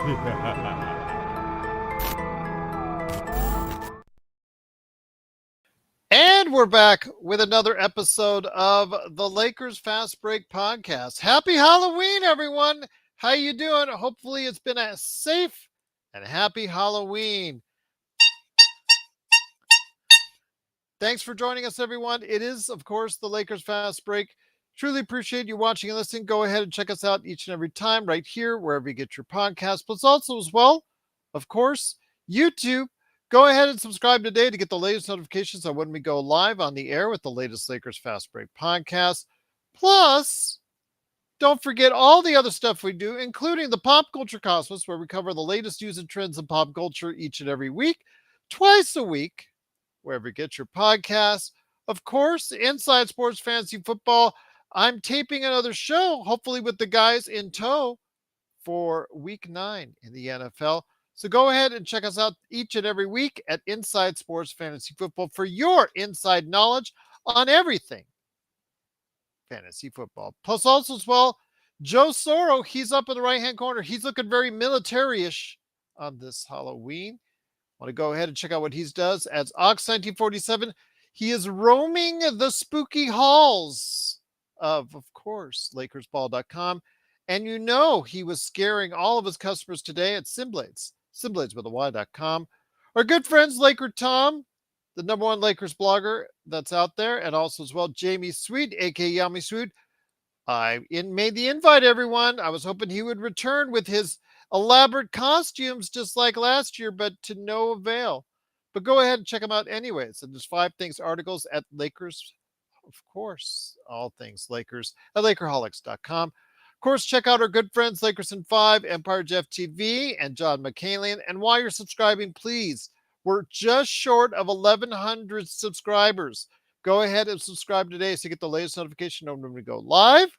And we're back with another episode of the Lakers Fast Break podcast. Happy Halloween, everyone. How you doing? Hopefully it's been a safe and happy Halloween. Thanks for joining us, everyone. It is, of course, the Lakers Fast Break. Truly appreciate you watching and listening. Go ahead and check us out each and every time right here, wherever you get your podcast. Plus also as well, of course, YouTube. Go ahead and subscribe today to get the latest notifications on when we go live on the air with the latest Lakers Fast Break podcast. Plus, don't forget all the other stuff we do, including the Pop Culture Cosmos, where we cover the latest news and trends in pop culture each and every week, twice a week, wherever you get your podcasts. Of course, Inside Sports Fantasy Football. I'm taping another show, hopefully with the guys in tow for week 9 in the NFL. So go ahead and check us out each and every week at Inside Sports Fantasy Football for your inside knowledge on everything fantasy football. Plus also as well, Joe Soro, he's up in the right-hand corner. He's looking very military-ish on this Halloween. Want to go ahead and check out what he does as Ox1947. He is roaming the spooky halls of course, LakersBall.com. And you know he was scaring all of his customers today at Simblades with a Y.com. Our good friends, Laker Tom, the #1 Lakers blogger that's out there, and also as well, Jamie Sweet, aka Yami Sweet. I made the invite, everyone. I was hoping he would return with his elaborate costumes just like last year, but to no avail. But go ahead and check them out anyways. And there's 5 things articles at Lakers, of course, all things Lakers at Lakerholics.com. Of course, check out our good friends, Lakers in 5, Empire Jeff TV, and John McCallion. And while you're subscribing, please, we're just short of 1,100 subscribers. Go ahead and subscribe today so you get the latest notification when we go live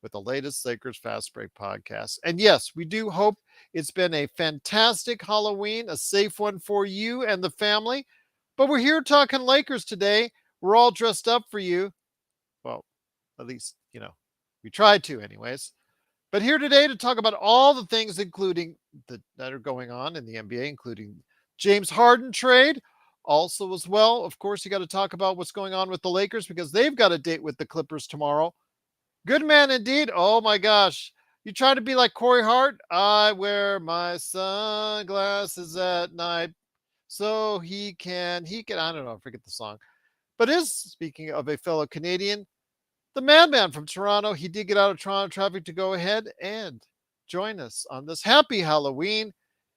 with the latest Lakers Fast Break podcast. And yes, we do hope it's been a fantastic Halloween, a safe one for you and the family. But we're here talking Lakers today. We're all dressed up for you. Well, at least, we tried to anyways. But here today to talk about all the things including that are going on in the NBA, including James Harden trade. Also as well, of course, you got to talk about what's going on with the Lakers because they've got a date with the Clippers tomorrow. Good man indeed. Oh my gosh. You try to be like Corey Hart? I wear my sunglasses at night so he can, I don't know, forget the song. But speaking of a fellow Canadian, the madman from Toronto, he did get out of Toronto traffic to go ahead and join us on this happy Halloween.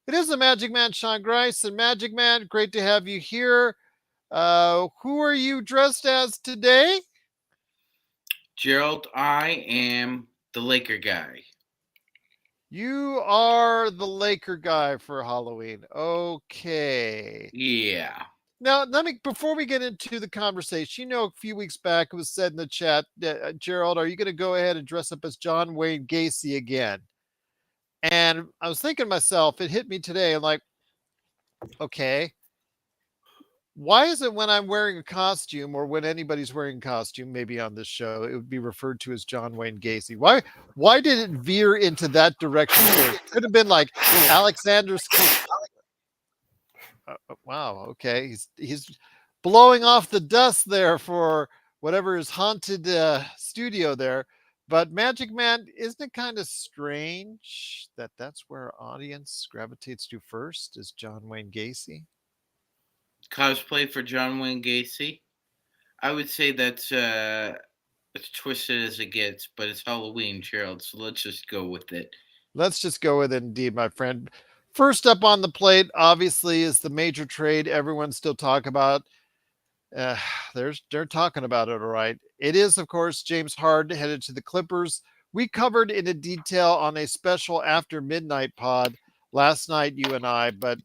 It is the Magic Man, Sean Grice. And Magic Man, great to have you here. Who are you dressed as today? Gerald, I am the Laker guy. You are the Laker guy for Halloween. Okay. Yeah. Now, before we get into the conversation, a few weeks back it was said in the chat, Gerald, are you going to go ahead and dress up as John Wayne Gacy again? And I was thinking to myself, it hit me today. I'm like, okay, why is it when I'm wearing a costume or when anybody's wearing a costume, maybe on this show, it would be referred to as John Wayne Gacy? Why did it veer into that direction? It could have been like Alexander. Wow. Okay. He's blowing off the dust there for whatever is haunted studio there. But Magic Man, isn't it kind of strange that that's where our audience gravitates to first is John Wayne Gacy? Cosplay for John Wayne Gacy? I would say that's as twisted as it gets, but it's Halloween, Gerald, so let's just go with it. Let's just go with it indeed, my friend. First up on the plate, obviously, is the major trade everyone's still talking about. They're talking about it, all right. It is, of course, James Harden headed to the Clippers. We covered in a detail on a special after midnight pod last night, you and I. But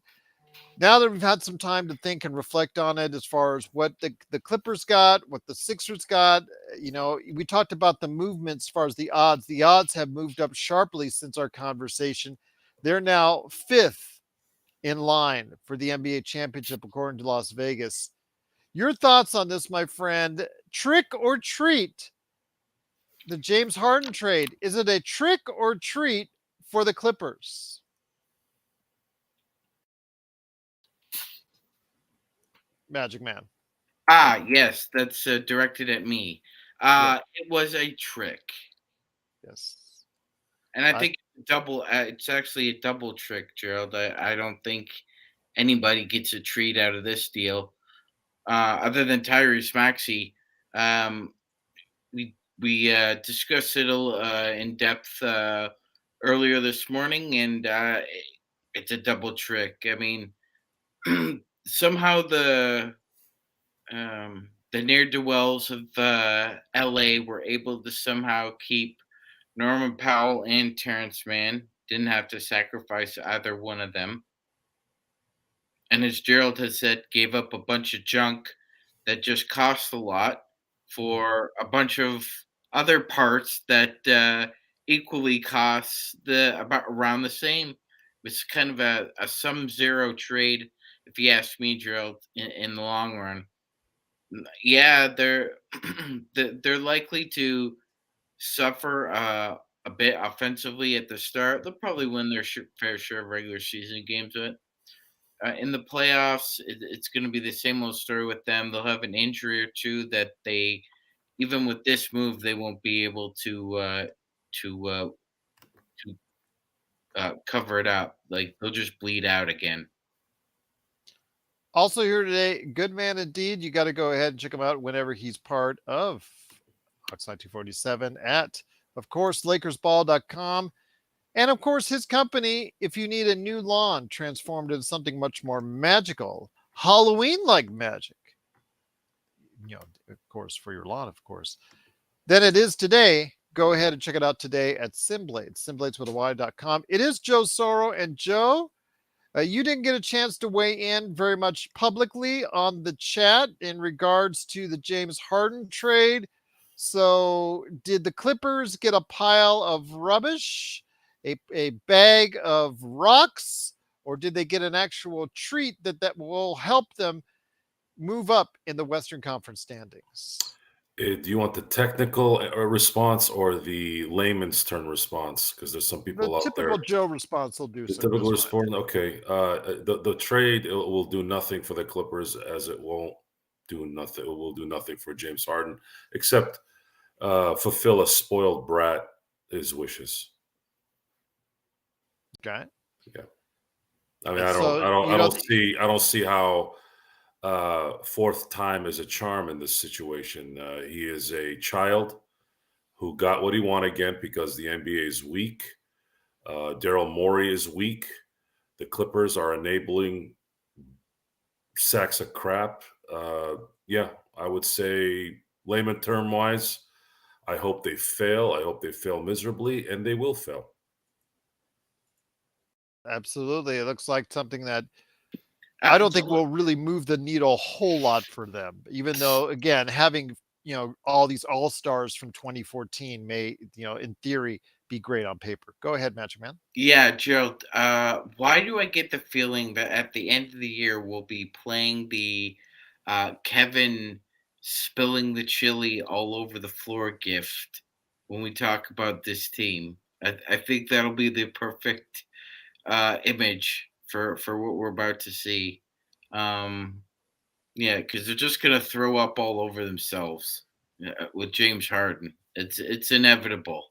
now that we've had some time to think and reflect on it as far as what the Clippers got, what the Sixers got, we talked about the movements as far as the odds. The odds have moved up sharply since our conversation. They're now 5th in line for the NBA championship, according to Las Vegas. Your thoughts on this, my friend? Trick or treat? The James Harden trade. Is it a trick or treat for the Clippers? Magic Man. Ah, yes, that's directed at me. Yes. It was a trick, Yes. and I I think double. It's actually a double trick, Gerald. I don't think anybody gets a treat out of this deal, other than Tyrese Maxey. Um, we discussed it in depth earlier this morning, and it's a double trick. I mean, somehow the ne'er do wells of LA were able to somehow keep Norman Powell and Terrence Mann. Didn't have to sacrifice either one of them. And as Gerald has said, gave up a bunch of junk that just cost a lot Mhm. for a bunch of other parts that equally costs the about around the same. It's kind of a sum zero trade, if you ask me, Gerald, in the long run. Yeah, they're they're likely to suffer a bit offensively at the start. They'll probably win their fair share of regular season games, but in the playoffs, it's going to be the same old story with them. They'll have an injury or two that they, even with this move, they won't be able to uh, to cover it up. Like they'll just bleed out again. Also here today, good man indeed. You got to go ahead and check him out whenever he's part of Oxnard 247 at, of course, LakersBall.com. And of course, his company, if you need a new lawn transformed into something much more magical, Halloween like magic, of course, for your lawn, of course, than it is today. Go ahead and check it out today at Simblades, Simblades with a Y.com. It is Joe Soro. And Joe, you didn't get a chance to weigh in very much publicly on the chat in regards to the James Harden trade. So, did the Clippers get a pile of rubbish, a bag of rocks, or did they get an actual treat that will help them move up in the Western Conference standings? Do you want the technical response or the layman's turn response? Because there's some The people out typical there. Joe response will do The some typical just fine. response. Okay. The trade it will do nothing for the Clippers, as it won't do nothing. It will do nothing for James Harden, except fulfill a spoiled brat his wishes. Okay. Yeah. I mean, So I don't see how fourth time is a charm in this situation. He is a child who got what he wanted again because the NBA is weak. Daryl Morey is weak. The Clippers are enabling sacks of crap. Yeah, I would say, layman term wise, I hope they fail. I hope they fail miserably, and they will fail. absolutely, it looks like something that I Uh, don't think so will really move the needle a whole lot for them, even though, again, having, all these all-stars from 2014 may, in theory, be great on paper. Go ahead, Magic Man. Yeah, Gerald. Why do I get the feeling that at the end of the year we'll be playing the Kevin spilling the chili all over the floor gift when we talk about this team? I think that'll be the perfect image for what we're about to see. Um, yeah, because they're just gonna throw up all over themselves with James Harden. It's inevitable.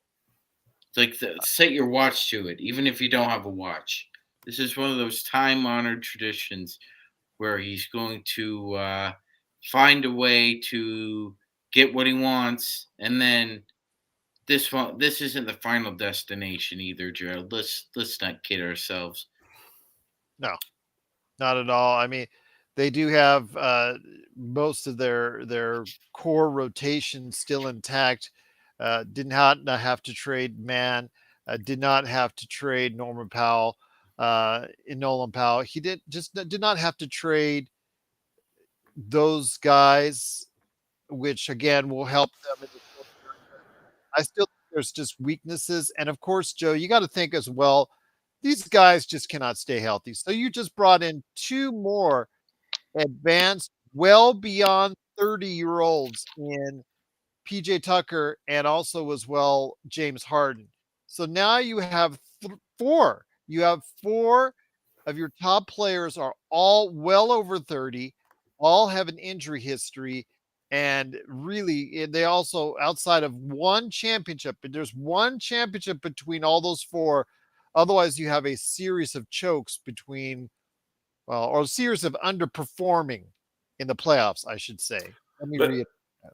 It's like set your watch to it, even if you don't have a watch. This is one of those time honored traditions where he's going to find a way to get what he wants, and then this isn't the final destination either, Gerald. Let's not kid ourselves. No, not at all. I mean, they do have most of their core rotation still intact. Did not have to trade Man. Did not have to trade Norman Powell. In Nolan Powell, he did not have to trade those guys, which again will help them in the short term. I still think there's just weaknesses. And of course, Joe, you got to think as well, these guys just cannot stay healthy. So you just brought in two more advanced, well beyond 30-year-olds in PJ Tucker and also as well James Harden. So now you have four. You have four of your top players are all well over 30, all have an injury history. And really, they also, outside of one championship, but there's one championship between all those four. Otherwise, you have a series of chokes between, well, or a series of underperforming in the playoffs, I should say. Let me Let, read.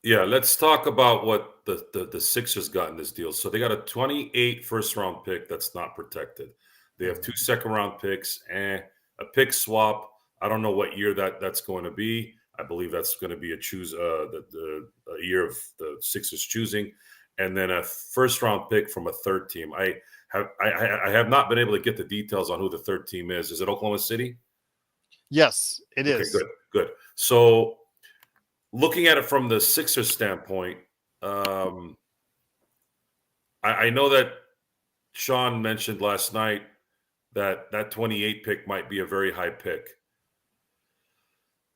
yeah, let's talk about what the Sixers got in this deal. So they got a 28 first round pick that's not protected. They have 2 second round picks and a pick swap. I don't know what year that's going to be. I believe that's going to be the year of the Sixers choosing, and then a first round pick from a third team. I have not been able to get the details on who the third team is. Is it Oklahoma City? Yes, it Okay, is. good. So looking at it from the Sixers standpoint, I know that Sean mentioned last night that 28 pick might be a very high pick.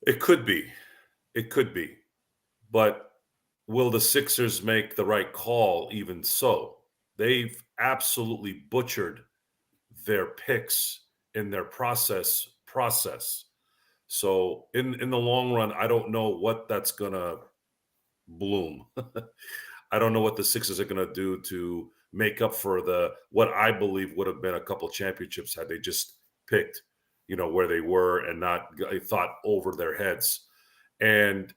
It could be. But will the Sixers make the right call even so? They've absolutely butchered their picks in their process. So in the long run, I don't know what that's going to bloom. I don't know what the Sixers are going to do to make up for what I believe would have been a couple championships had they just picked, where they were and not thought over their heads. And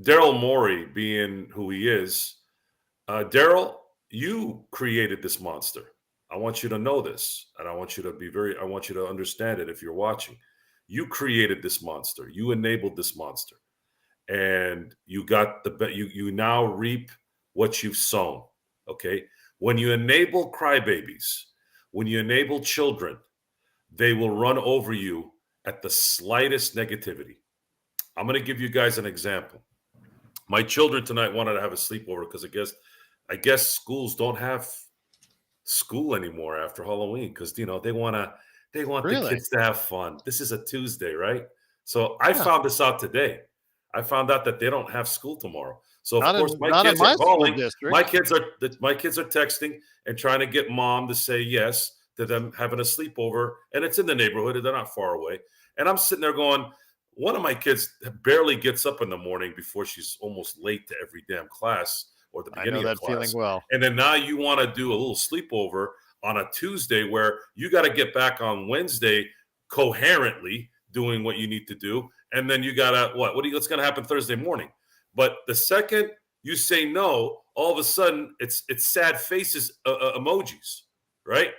Daryl Morey being who he is, Daryl, you created this monster. I want you to know this, and I want you to understand it if you're watching. You created this monster. You enabled this monster. And you got you now reap what you've sown. Okay. When you enable crybabies, when you enable children, they will run over you at the slightest negativity. I'm going to give you guys an example. My children tonight wanted to have a sleepover because I guess schools don't have school anymore after Halloween because they want Really? the kids to have fun. This is a Tuesday, right? So I Yeah. found this out today. I found out that they don't have school tomorrow. So of course my Not in kids are my school calling. district. My kids are texting and trying to get mom to say yes to them having a sleepover, and it's in the neighborhood and they're not far away. And I'm sitting there going, one of my kids barely gets up in the morning before she's almost late to every damn class or the I know beginning of that feeling class. well. And then now you want to do a little sleepover on a Tuesday where you got to get back on Wednesday coherently doing what you need to do. And then you got to, what's going to happen Thursday morning? But the second you say no, all of a sudden it's sad faces emojis, right?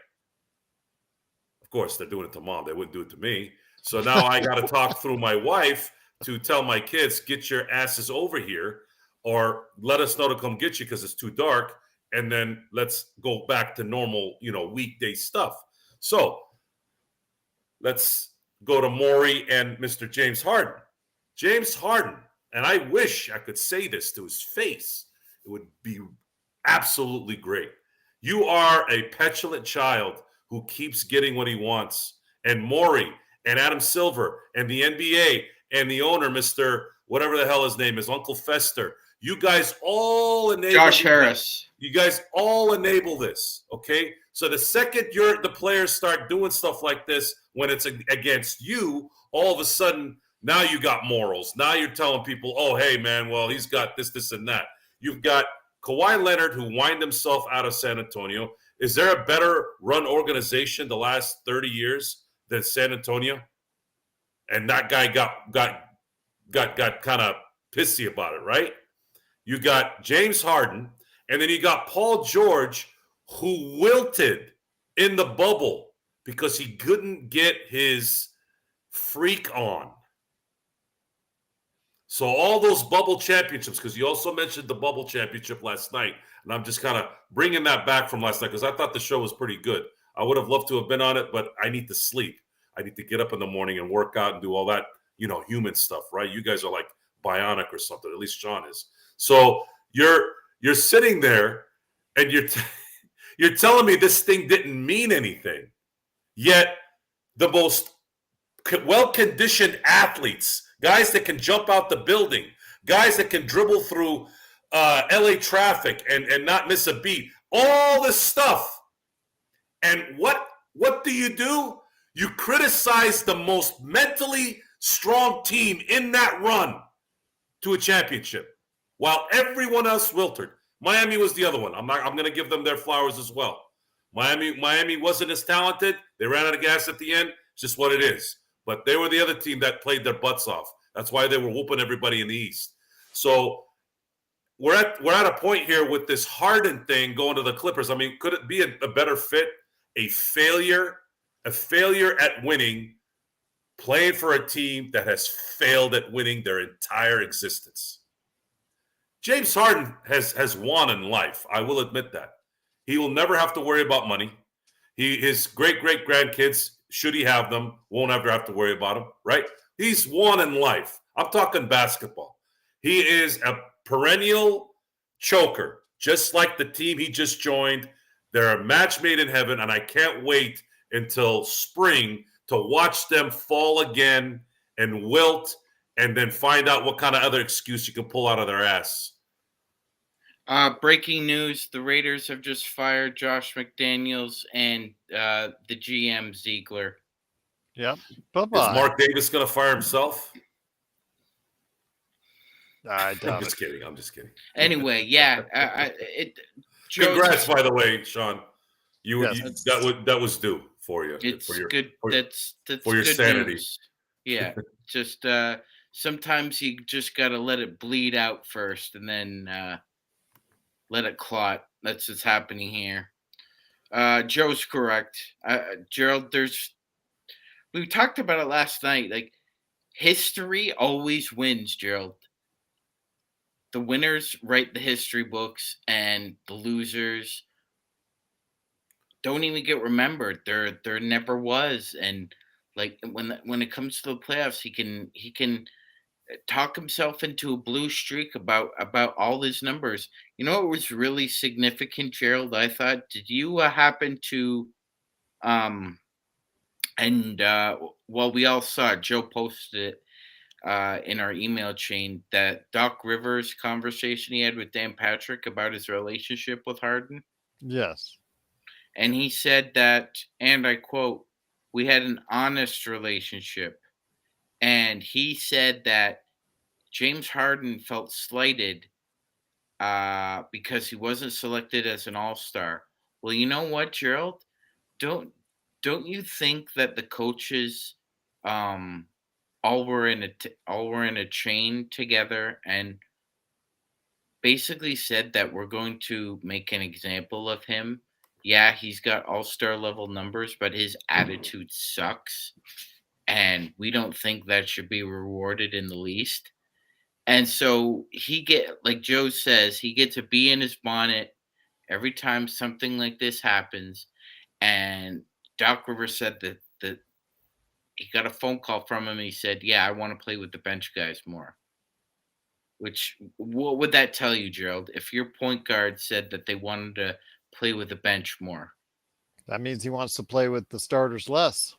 Of course, they're doing it to mom. They wouldn't do it to me. So now I got to talk through my wife to tell my kids, get your asses over here or let us know to come get you because it's too dark. And then let's go back to normal, weekday stuff. So let's go to Maury and Mr. James Harden. James Harden, and I wish I could say this to his face. It would be absolutely great. You are a petulant child who keeps getting what he wants. And Maury and Adam Silver and the NBA and the owner, Mr. whatever the hell his name is, Uncle Fester, you guys all enable Josh Harris. You guys all enable this, okay? So the second the players start doing stuff like this when it's against you, all of a sudden now you got morals. Now you're telling people, oh, hey, man, well, he's got this, and that. You've got Kawhi Leonard who whined himself out of San Antonio. Is there a better run organization the last 30 years than San Antonio? And that guy got kind of pissy about it, right? You got James Harden, and then you got Paul George, who wilted in the bubble because he couldn't get his freak on. So all those bubble championships, because you also mentioned the bubble championship last night, and I'm just kind of bringing that back from last night because I thought the show was pretty good. I would have loved to have been on it, but I need to sleep. I need to get up in the morning and work out and do all that, human stuff, right? You guys are like bionic or something. At least Sean is. So you're sitting there and you're telling me this thing didn't mean anything. Yet the most well-conditioned athletes, guys that can jump out the building, guys that can dribble through LA traffic and not miss a beat, all this stuff. And what do? You criticize the most mentally strong team in that run to a championship, while everyone else wilted. Miami was the other one. I'm going to give them their flowers as well. Miami wasn't as talented. They ran out of gas at the end. It's just what it is. But they were the other team that played their butts off. That's why they were whooping everybody in the East. So we're at a point here with this Harden thing going to the Clippers. I mean, could it be a better fit? A failure at winning, playing for a team that has failed at winning their entire existence. James Harden has won in life. I will admit that. He will never have to worry about money. His great-great-grandkids, should he have them, won't ever have to worry about them, right? He's won in life. I'm talking basketball. He is a perennial choker, just like the team he just joined. They're a match made in heaven, and I can't wait until spring to watch them fall again and wilt and then find out what kind of other excuse you can pull out of their ass. Breaking news, the Raiders have just fired Josh McDaniels and the GM Ziegler. Yep. Is Bye-bye. Mark Davis going to fire himself? I doubt I'm just kidding. Anyway, yeah. Congrats, by the way, Sean. Yes. That was due for you. It's for your, good. For, That's for your good sanity. news. Yeah. Just sometimes you just got to let it bleed out first and then let it clot. That's what's happening here. Joe's correct. Gerald, we talked about it last night. Like, history always wins, Gerald. The winners write the history books, and the losers don't even get remembered. There never was. And like when it comes to the playoffs, he can talk himself into a blue streak about all his numbers. You know, it was really significant, Gerald. I thought, did you happen to well, we all saw it. Joe posted it in our email chain, that Doc Rivers conversation he had with Dan Patrick about his relationship with Harden. Yes. And he said that, and I quote, "We had an honest relationship." And he said that James Harden felt slighted because he wasn't selected as an all-star. Well, you know what, Gerald? Don't you think that the coaches all were in a chain together and basically said that we're going to make an example of him? Yeah, he's got all-star level numbers, but his attitude sucks, and we don't think that should be rewarded in the least. And so like Joe says, he gets a bee in his bonnet every time something like this happens. And Doc Rivers said that he got a phone call from him, and he said, "Yeah, I want to play with the bench guys more." Which, what would that tell you, Gerald? If your point guard said that they wanted to play with the bench more, That means he wants to play with the starters less.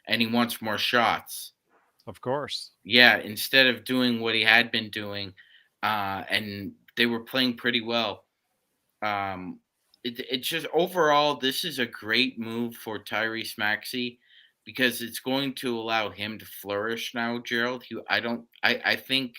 and he wants more shots. Of course. Yeah, instead of doing what he had been doing, and they were playing pretty well. It's just overall, this is a great move for Tyrese Maxey because it's going to allow him to flourish now, Gerald. I think,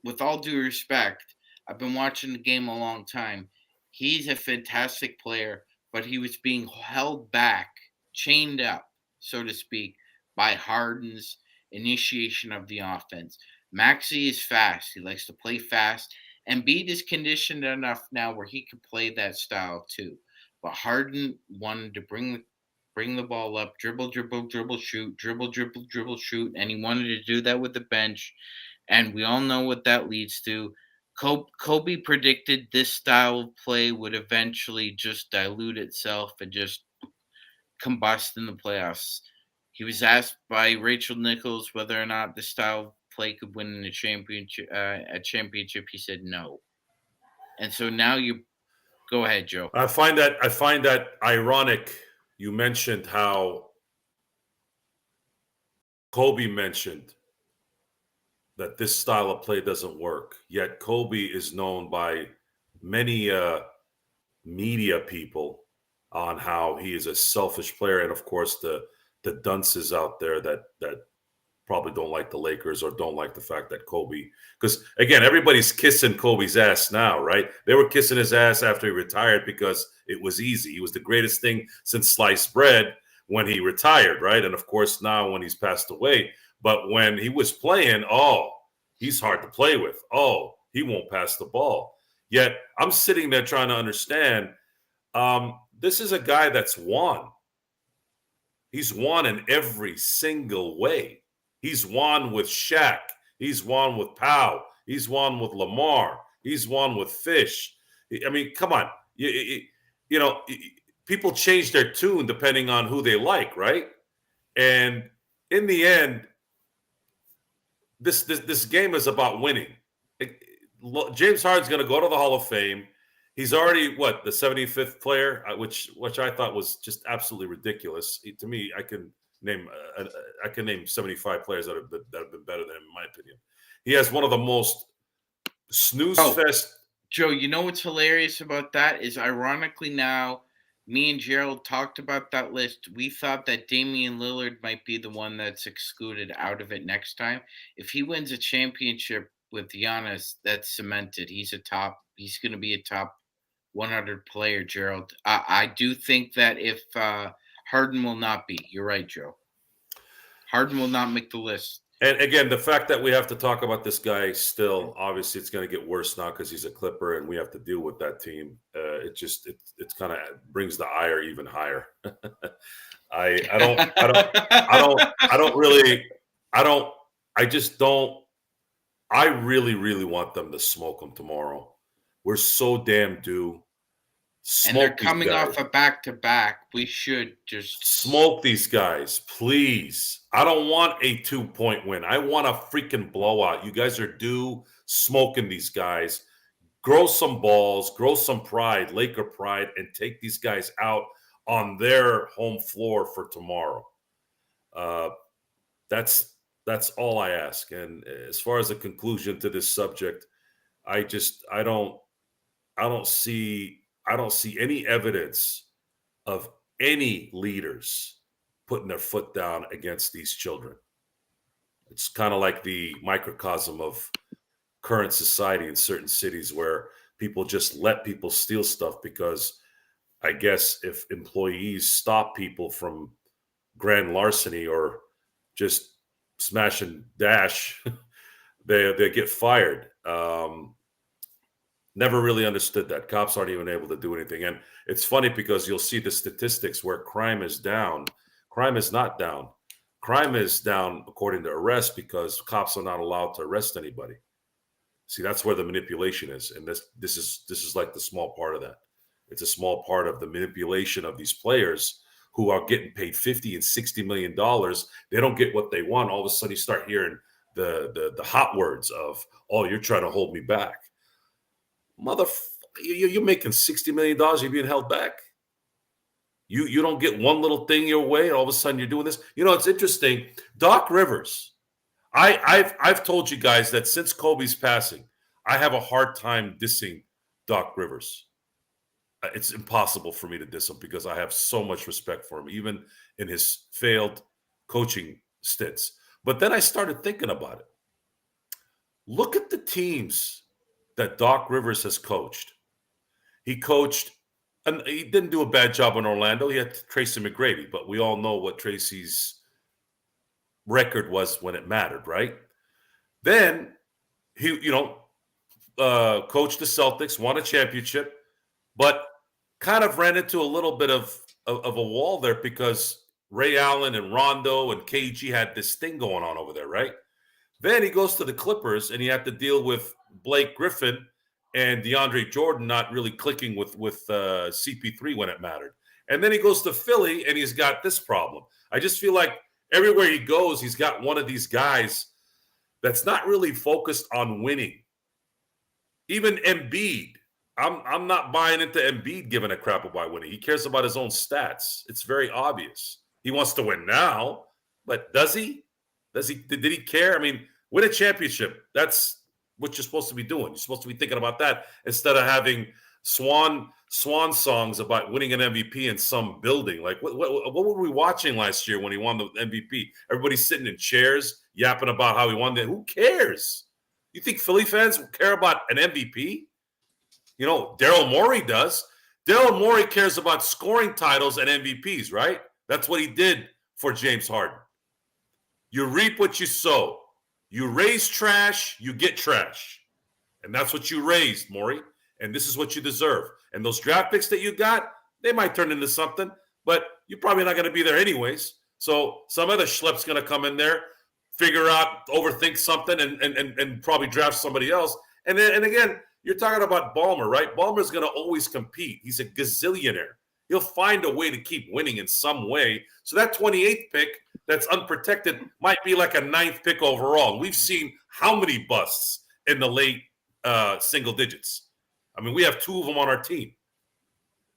with all due respect, I've been watching the game a long time. He's a fantastic player, but he was being held back, chained up, so to speak, by Harden's initiation of the offense. Maxey is fast. He likes to play fast. Embiid is conditioned enough now where he could play that style too. But Harden wanted to bring the ball up, dribble, dribble, dribble, shoot, dribble, dribble, dribble, shoot, and he wanted to do that with the bench. And we all know what that leads to. Kobe predicted this style of play would eventually just dilute itself and just combust in the playoffs. He was asked by Rachel Nichols whether or not the style of play could win a championship. He said no. And so now you go ahead, Joe. I find that ironic. You mentioned how Kobe mentioned that this style of play doesn't work. Yet Kobe is known by many media people on how he is a selfish player, and of course the dunces out there that probably don't like the Lakers or don't like the fact that Kobe, because again, everybody's kissing Kobe's ass now, right? They were kissing his ass after he retired because it was easy. He was the greatest thing since sliced bread when he retired, right? And of course, now when he's passed away, but when he was playing, oh, he's hard to play with. Oh, he won't pass the ball. Yet I'm sitting there trying to understand, this is a guy that's won. He's won in every single way. He's won with Shaq. He's won with Powell. He's won with Lamar. He's won with Fish. I mean, come on. You know, people change their tune depending on who they like, right? And in the end, this game is about winning. James Harden's going to go to the Hall of Fame. He's already the 75th player, which I thought was just absolutely ridiculous. To me, I can name 75 players that have been better than him, in my opinion. He has one of the most snooze fest. Joe, you know what's hilarious about that is, ironically, now me and Gerald talked about that list. We thought that Damian Lillard might be the one that's excluded out of it next time. If he wins a championship with Giannis, that's cemented. He's going to be a top 100 player, Gerald. I do think that if Harden will not be, you're right, Joe. Harden will not make the list. And again, the fact that we have to talk about this guy still, obviously it's going to get worse now because he's a Clipper and we have to deal with that team. It kind of brings the ire even higher. I really, really want them to smoke him tomorrow. We're so damn due. And they're coming off a back-to-back. We should just smoke these guys, please. I don't want a 2-point win. I want a freaking blowout. You guys are due smoking these guys. Grow some balls, grow some pride, Laker pride, and take these guys out on their home floor for tomorrow. That's all I ask. And as far as a conclusion to this subject, I don't see any evidence of any leaders putting their foot down against these children. It's kind of like the microcosm of current society in certain cities where people just let people steal stuff because I guess if employees stop people from grand larceny or just smash and dash, they get fired. Never really understood that. Cops aren't even able to do anything. And it's funny because you'll see the statistics where crime is down. Crime is not down. Crime is down according to arrests because cops are not allowed to arrest anybody. See, that's where the manipulation is. And this is like the small part of that. It's a small part of the manipulation of these players who are getting paid $50 and $60 million. They don't get what they want. All of a sudden you start hearing the hot words of, oh, you're trying to hold me back. You're making $60 million. You're being held back. You don't get one little thing your way, and all of a sudden you're doing this. You know, it's interesting. Doc Rivers. I've told you guys that since Kobe's passing, I have a hard time dissing Doc Rivers. It's impossible for me to diss him because I have so much respect for him, even in his failed coaching stints. But then I started thinking about it. Look at the teams that Doc Rivers has coached. He coached, and he didn't do a bad job in Orlando. He had Tracy McGrady, but we all know what Tracy's record was when it mattered, right? Then he, coached the Celtics, won a championship, but kind of ran into a little bit of a wall there because Ray Allen and Rondo and KG had this thing going on over there, right? Then he goes to the Clippers and he had to deal with Blake Griffin and DeAndre Jordan not really clicking with CP3 when it mattered. And then he goes to Philly and he's got this problem. I just feel like everywhere he goes, he's got one of these guys that's not really focused on winning. Even Embiid, I'm not buying into Embiid giving a crap about winning. He cares about his own stats. It's very obvious. He wants to win now, but does he? Did he care? I mean, win a championship. That's what you're supposed to be doing. You're supposed to be thinking about that instead of having swan songs about winning an MVP in some building. Like what were we watching last year when he won the MVP? Everybody's sitting in chairs yapping about how he won that. Who cares? You think Philly fans care about an MVP? You know, Daryl Morey does. Daryl Morey cares about scoring titles and MVPs, right? That's what he did for James Harden. You reap what you sow. You raise trash, you get trash. And that's what you raised, Morey. And this is what you deserve. And those draft picks that you got, they might turn into something, but you're probably not going to be there anyways. So some other schlepp's going to come in there, figure out, overthink something, and probably draft somebody else. And again, you're talking about Ballmer, right? Ballmer's going to always compete. He's a gazillionaire. He'll find a way to keep winning in some way. So that 28th pick that's unprotected might be like a 9th pick overall. We've seen how many busts in the late single digits. I mean, we have 2 of them on our team.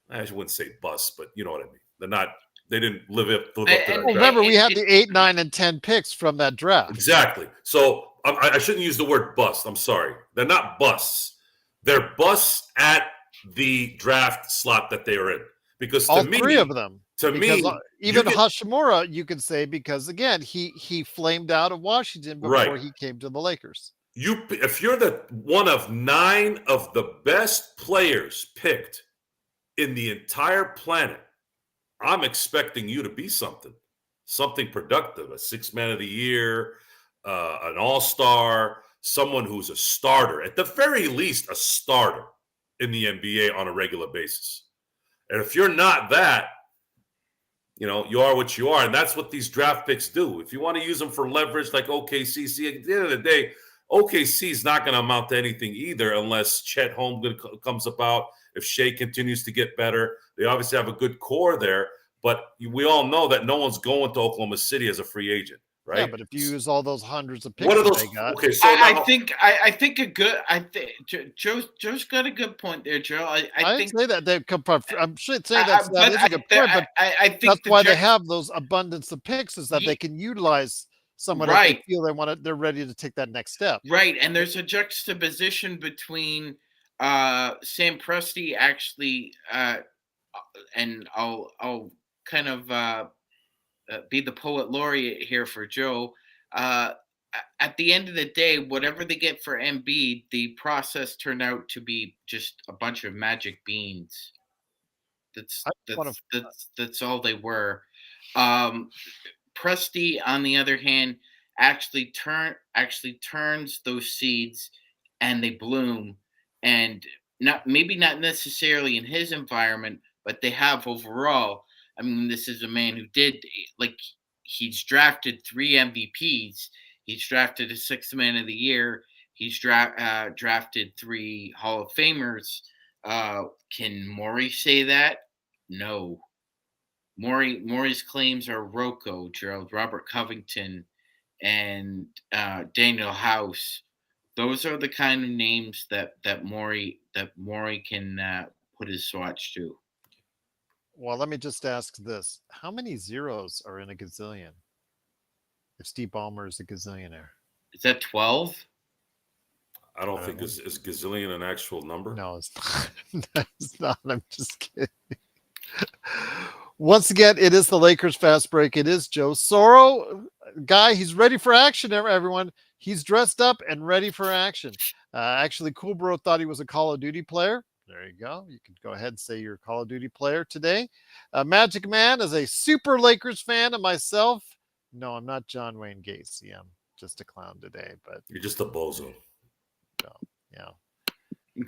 I wouldn't say busts, but you know what I mean. They didn't live up to their draft. Remember, we had the 8, 9, and 10 picks from that draft. Exactly. So I shouldn't use the word bust. I'm sorry. They're not busts. They're busts at the draft slot that they are in. Because all 3 of them. To me, even Hashimura, you could say, because again, he flamed out of Washington before he came to the Lakers. If you're the one of 9 of the best players picked in the entire planet, I'm expecting you to be something productive, a 6th man of the year, an all-star, someone who's a starter, at the very least, a starter in the NBA on a regular basis. And if you're not that, you know, you are what you are. And that's what these draft picks do. If you want to use them for leverage like OKC, see, at the end of the day, OKC is not going to amount to anything either unless Chet Holmgren comes about. If Shea continues to get better, they obviously have a good core there. But we all know that no one's going to Oklahoma City as a free agent, right? Yeah, but if you use all those hundreds of picks what are those? They got, okay, so I think Joe's got a good point there, Joe. I didn't say that they come from. I'm saying that is a good point, but I think that's why they have those abundance of picks, is that they can utilize someone if they feel they're ready to take that next step. Right, and there's a juxtaposition between Sam Presti actually, and I'll kind of be the poet laureate here for Joe. At the end of the day, whatever they get for Embiid, the process turned out to be just a bunch of magic beans. That's all they were. Presti, on the other hand, actually turns those seeds and they bloom, and maybe not necessarily in his environment, but they have overall. I mean, this is a man who he's drafted 3 MVPs. He's drafted a 6th man of the year. He's drafted 3 Hall of Famers. Can Morey say that? No. Morey's claims are Rocco, Gerald, Robert Covington, and Daniel House. Those are the kind of names that Morey can put his swatch to. Well, let me just ask this: how many zeros are in a gazillion? If Steve Ballmer is a gazillionaire, is that 12? I don't think is gazillion an actual number. No, it's not. It's not. I'm just kidding. Once again, it is the Lakers Fast Break. It is Joe Soro, guy. He's ready for action, everyone. He's dressed up and ready for action. Actually, Cool Bro thought he was a Call of Duty player. There you go. You can go ahead and say you're a Call of Duty player today. Magic Man is a super Lakers fan, and myself, no, I'm not John Wayne Gacy. I'm just a clown today. But you're just a bozo. No, yeah.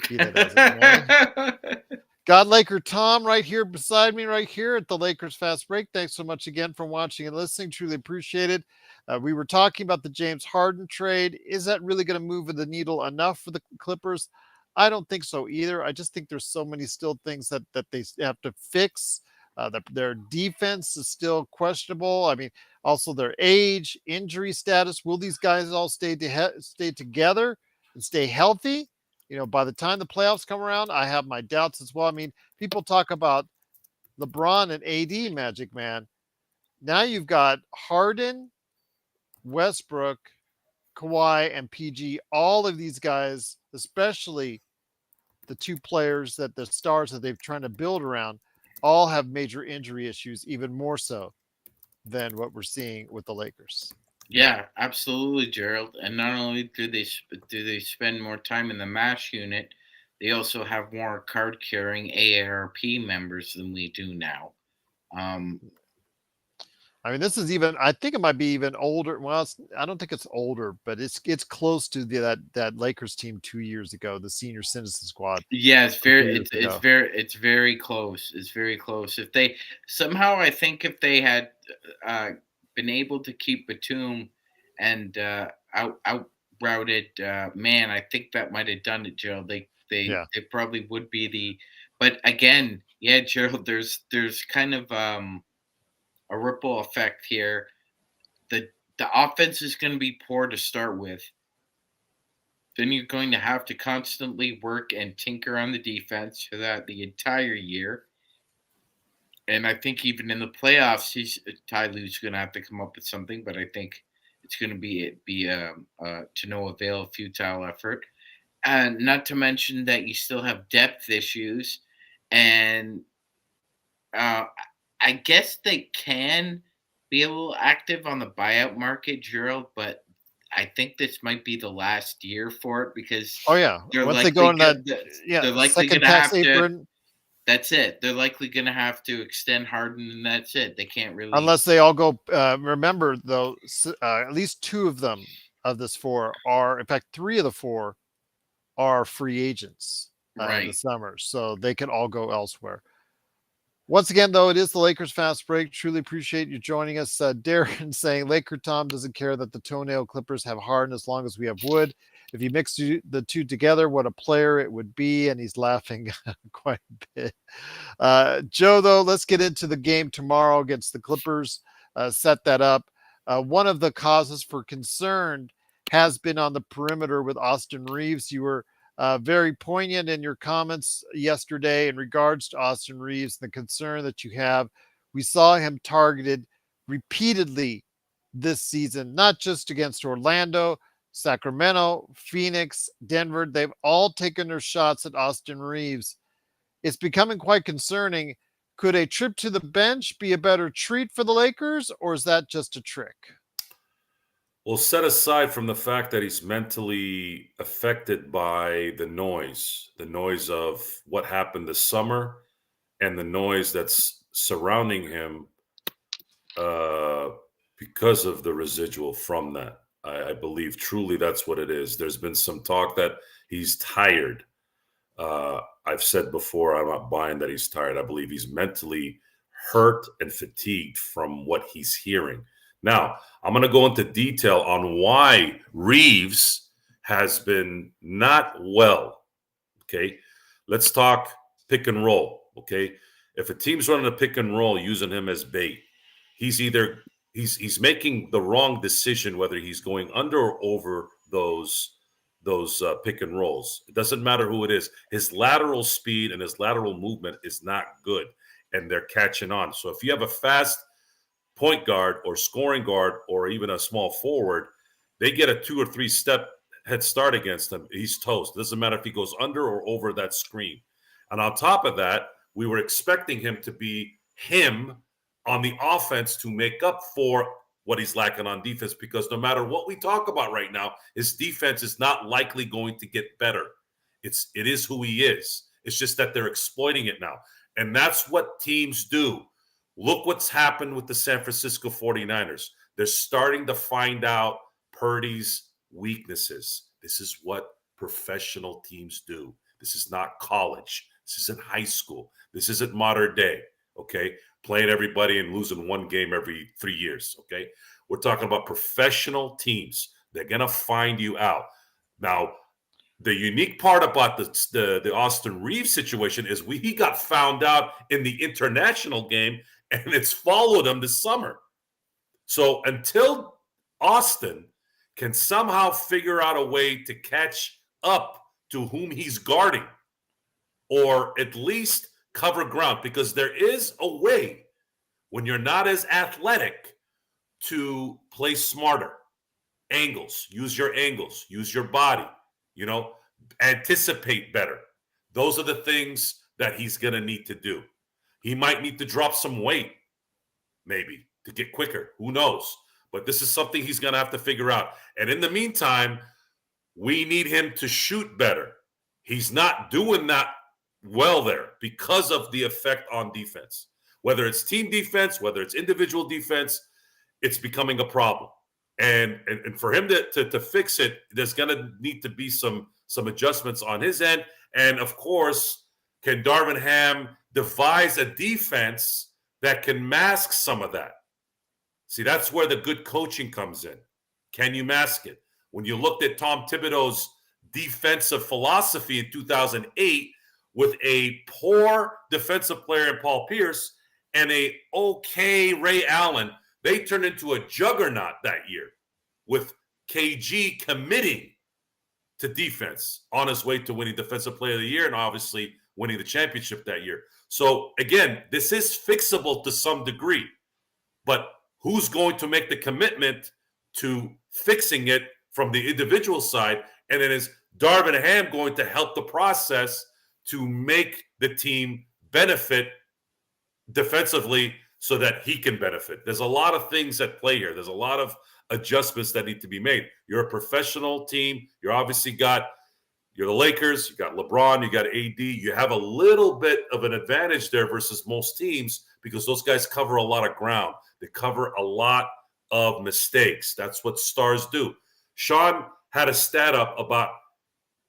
Be that as it may. God Laker Tom right here beside me right here at the Lakers Fast Break. Thanks so much again for watching and listening. Truly appreciate it. We were talking about the James Harden trade. Is that really going to move the needle enough for the Clippers? I don't think so either. I just think there's so many still things that they have to fix. Their defense is still questionable. I mean, also their age, injury status. Will these guys all stay together and stay healthy? You know, by the time the playoffs come around, I have my doubts as well. I mean, people talk about LeBron and AD, Magic Man. Now you've got Harden, Westbrook, Kawhi, and PG. All of these guys, especially the two players that the stars that they've trying to build around all have major injury issues, even more so than what we're seeing with the Lakers. Yeah, absolutely, Gerald. And not only do they spend more time in the mash unit, they also have more card carrying AARP members than we do now. Um, I mean, this is even. I think it might be even older. Well, I don't think it's older, but it's close to that Lakers team 2 years ago, the senior citizen squad Yeah, from 2 years ago. it's very close. It's very close. If they somehow, I think if they had uh, been able to keep Batum and out routed, man, I think that might have done it, Gerald. Yeah. They probably would be the. But again, yeah, Gerald. There's kind of a ripple effect here. The the offense is going to be poor to start with. Then you're going to have to constantly work and tinker on the defense for that the entire year. And I think even in the playoffs, Ty Lue's going to have to come up with something. But I think it's going to be to no avail, futile effort. And not to mention that you still have depth issues, and uh, I guess they can be a little active on the buyout market, Gerald, but I think this might be the last year for it because Oh yeah. they're Once they go likely in that, go- yeah, they're likely going second to tax have to. apron, That's it. They're likely going to have to extend Harden, and that's it. They can't really. unless they all go. Remember though, at least two of them of this four are, in fact, three of the four are free agents in the Right. summer, so they can all go elsewhere. Once again, though, it is the Lakers fast break. Truly appreciate you joining us. Darren saying Laker Tom doesn't care that the toenail clippers have Harden as long as we have wood. If you mix the two together, what a player it would be. And he's laughing quite a bit. Joe, though, let's get into the game tomorrow against the Clippers. Set that up. One of the causes for concern has been on the perimeter with Austin Reeves. You were very poignant in your comments yesterday in regards to Austin Reeves, the concern that you have. We saw him targeted repeatedly this season, not just against Orlando, Sacramento, Phoenix, Denver. They've all taken their shots at Austin Reeves. It's becoming quite concerning. Could a trip to the bench be a better treat for the Lakers, or is that just a trick? Well, set aside from the fact that he's mentally affected by the noise of what happened this summer and the noise that's surrounding him uh, because of the residual from that. I believe truly that's what it is. There's been some talk that he's tired. I've said before, I'm not buying that he's tired. I believe he's mentally hurt and fatigued from what he's hearing. Now, I'm going to go into detail on why Reeves has been not well. Okay. Let's talk pick and roll. Okay. If a team's running a pick and roll using him as bait, he's making the wrong decision whether he's going under or over those pick and rolls. It doesn't matter who it is. His lateral speed and his lateral movement is not good, and they're catching on. So if you have a fast point guard or scoring guard or even a small forward, they get a 2 or 3 step head start against him. He's toast. It doesn't matter if he goes under or over that screen. And on top of that, we were expecting him to be him on the offense to make up for what he's lacking on defense, because no matter what we talk about right now, his defense is not likely going to get better. It is who he is. It's just that they're exploiting it now. And that's what teams do. Look what's happened with the San Francisco 49ers. They're starting to find out Purdy's weaknesses. This is what professional teams do. This is not college. This isn't high school. This isn't modern day, okay? Playing everybody and losing one game every 3 years, okay? We're talking about professional teams. They're going to find you out. Now, the unique part about the Austin Reeves situation is he got found out in the international game, and it's followed him this summer. So until Austin can somehow figure out a way to catch up to whom he's guarding, or at least cover ground, because there is a way when you're not as athletic to play smarter. Angles, use your body, anticipate better. Those are the things that he's going to need to do. He might need to drop some weight, maybe, to get quicker. Who knows? But this is something he's going to have to figure out. And in the meantime, we need him to shoot better. He's not doing that well there because of the effect on defense. Whether it's team defense, whether it's individual defense, it's becoming a problem. And for him to fix it, there's going to need to be some adjustments on his end. And, of course, can Darvin Ham devise a defense that can mask some of that? See, that's where the good coaching comes in. Can you mask it? When you looked at Tom Thibodeau's defensive philosophy in 2008 with a poor defensive player in Paul Pierce and a okay Ray Allen, they turned into a juggernaut that year with KG committing to defense on his way to winning Defensive Player of the Year and obviously winning the championship that year. So, again, this is fixable to some degree, but who's going to make the commitment to fixing it from the individual side? And then is Darvin Ham going to help the process to make the team benefit defensively so that he can benefit? There's a lot of things at play here. There's a lot of adjustments that need to be made. You're a professional team. You're the Lakers. You got LeBron. You got AD. You have a little bit of an advantage there versus most teams because those guys cover a lot of ground. They cover a lot of mistakes. That's what stars do. Sean had a stat up about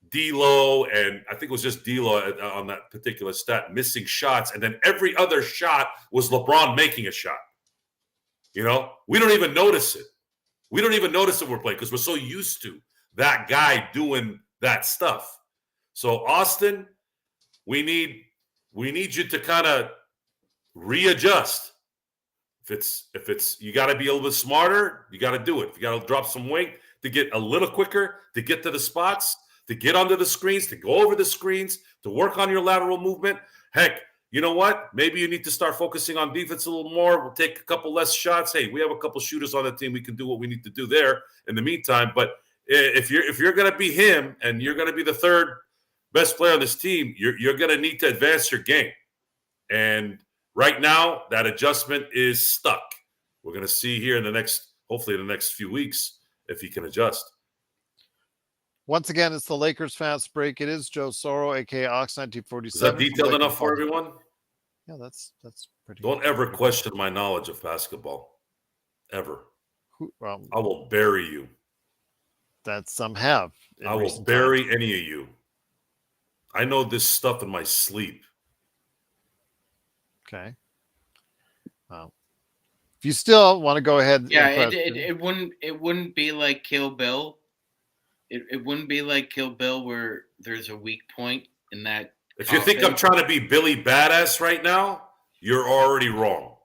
D'Lo, and I think it was just D'Lo on that particular stat, missing shots, and then every other shot was LeBron making a shot. You know, we don't even notice it. We don't even notice it we're playing because we're so used to that guy doing that stuff. So, Austin, we need you to kind of readjust. If it's you got to be a little bit smarter, you got to do it. If you got to drop some weight to get a little quicker, to get to the spots, to get under the screens, to go over the screens, to work on your lateral movement. Heck, you know what? Maybe you need to start focusing on defense a little more. We'll take a couple less shots. Hey, we have a couple shooters on the team. We can do what we need to do there in the meantime. But if you're going to be him and you're going to be the third best player on this team, you're going to need to advance your game. And right now, that adjustment is stuck. We're going to see here hopefully in the next few weeks, if he can adjust. Once again, it's the Lakers Fast Break. It is Joe Soro, a.k.a. Ox1947. Is that detailed enough for everyone? Yeah, that's pretty. Don't ever question my knowledge of basketball. Ever. Well, I will bury you. That some have. I will bury any of you. I know this stuff in my sleep. Okay. Well, if you still want to go ahead, it wouldn't be like Kill Bill. It wouldn't be like Kill Bill where there's a weak point in that. If you think I'm trying to be Billy Badass right now, you're already wrong.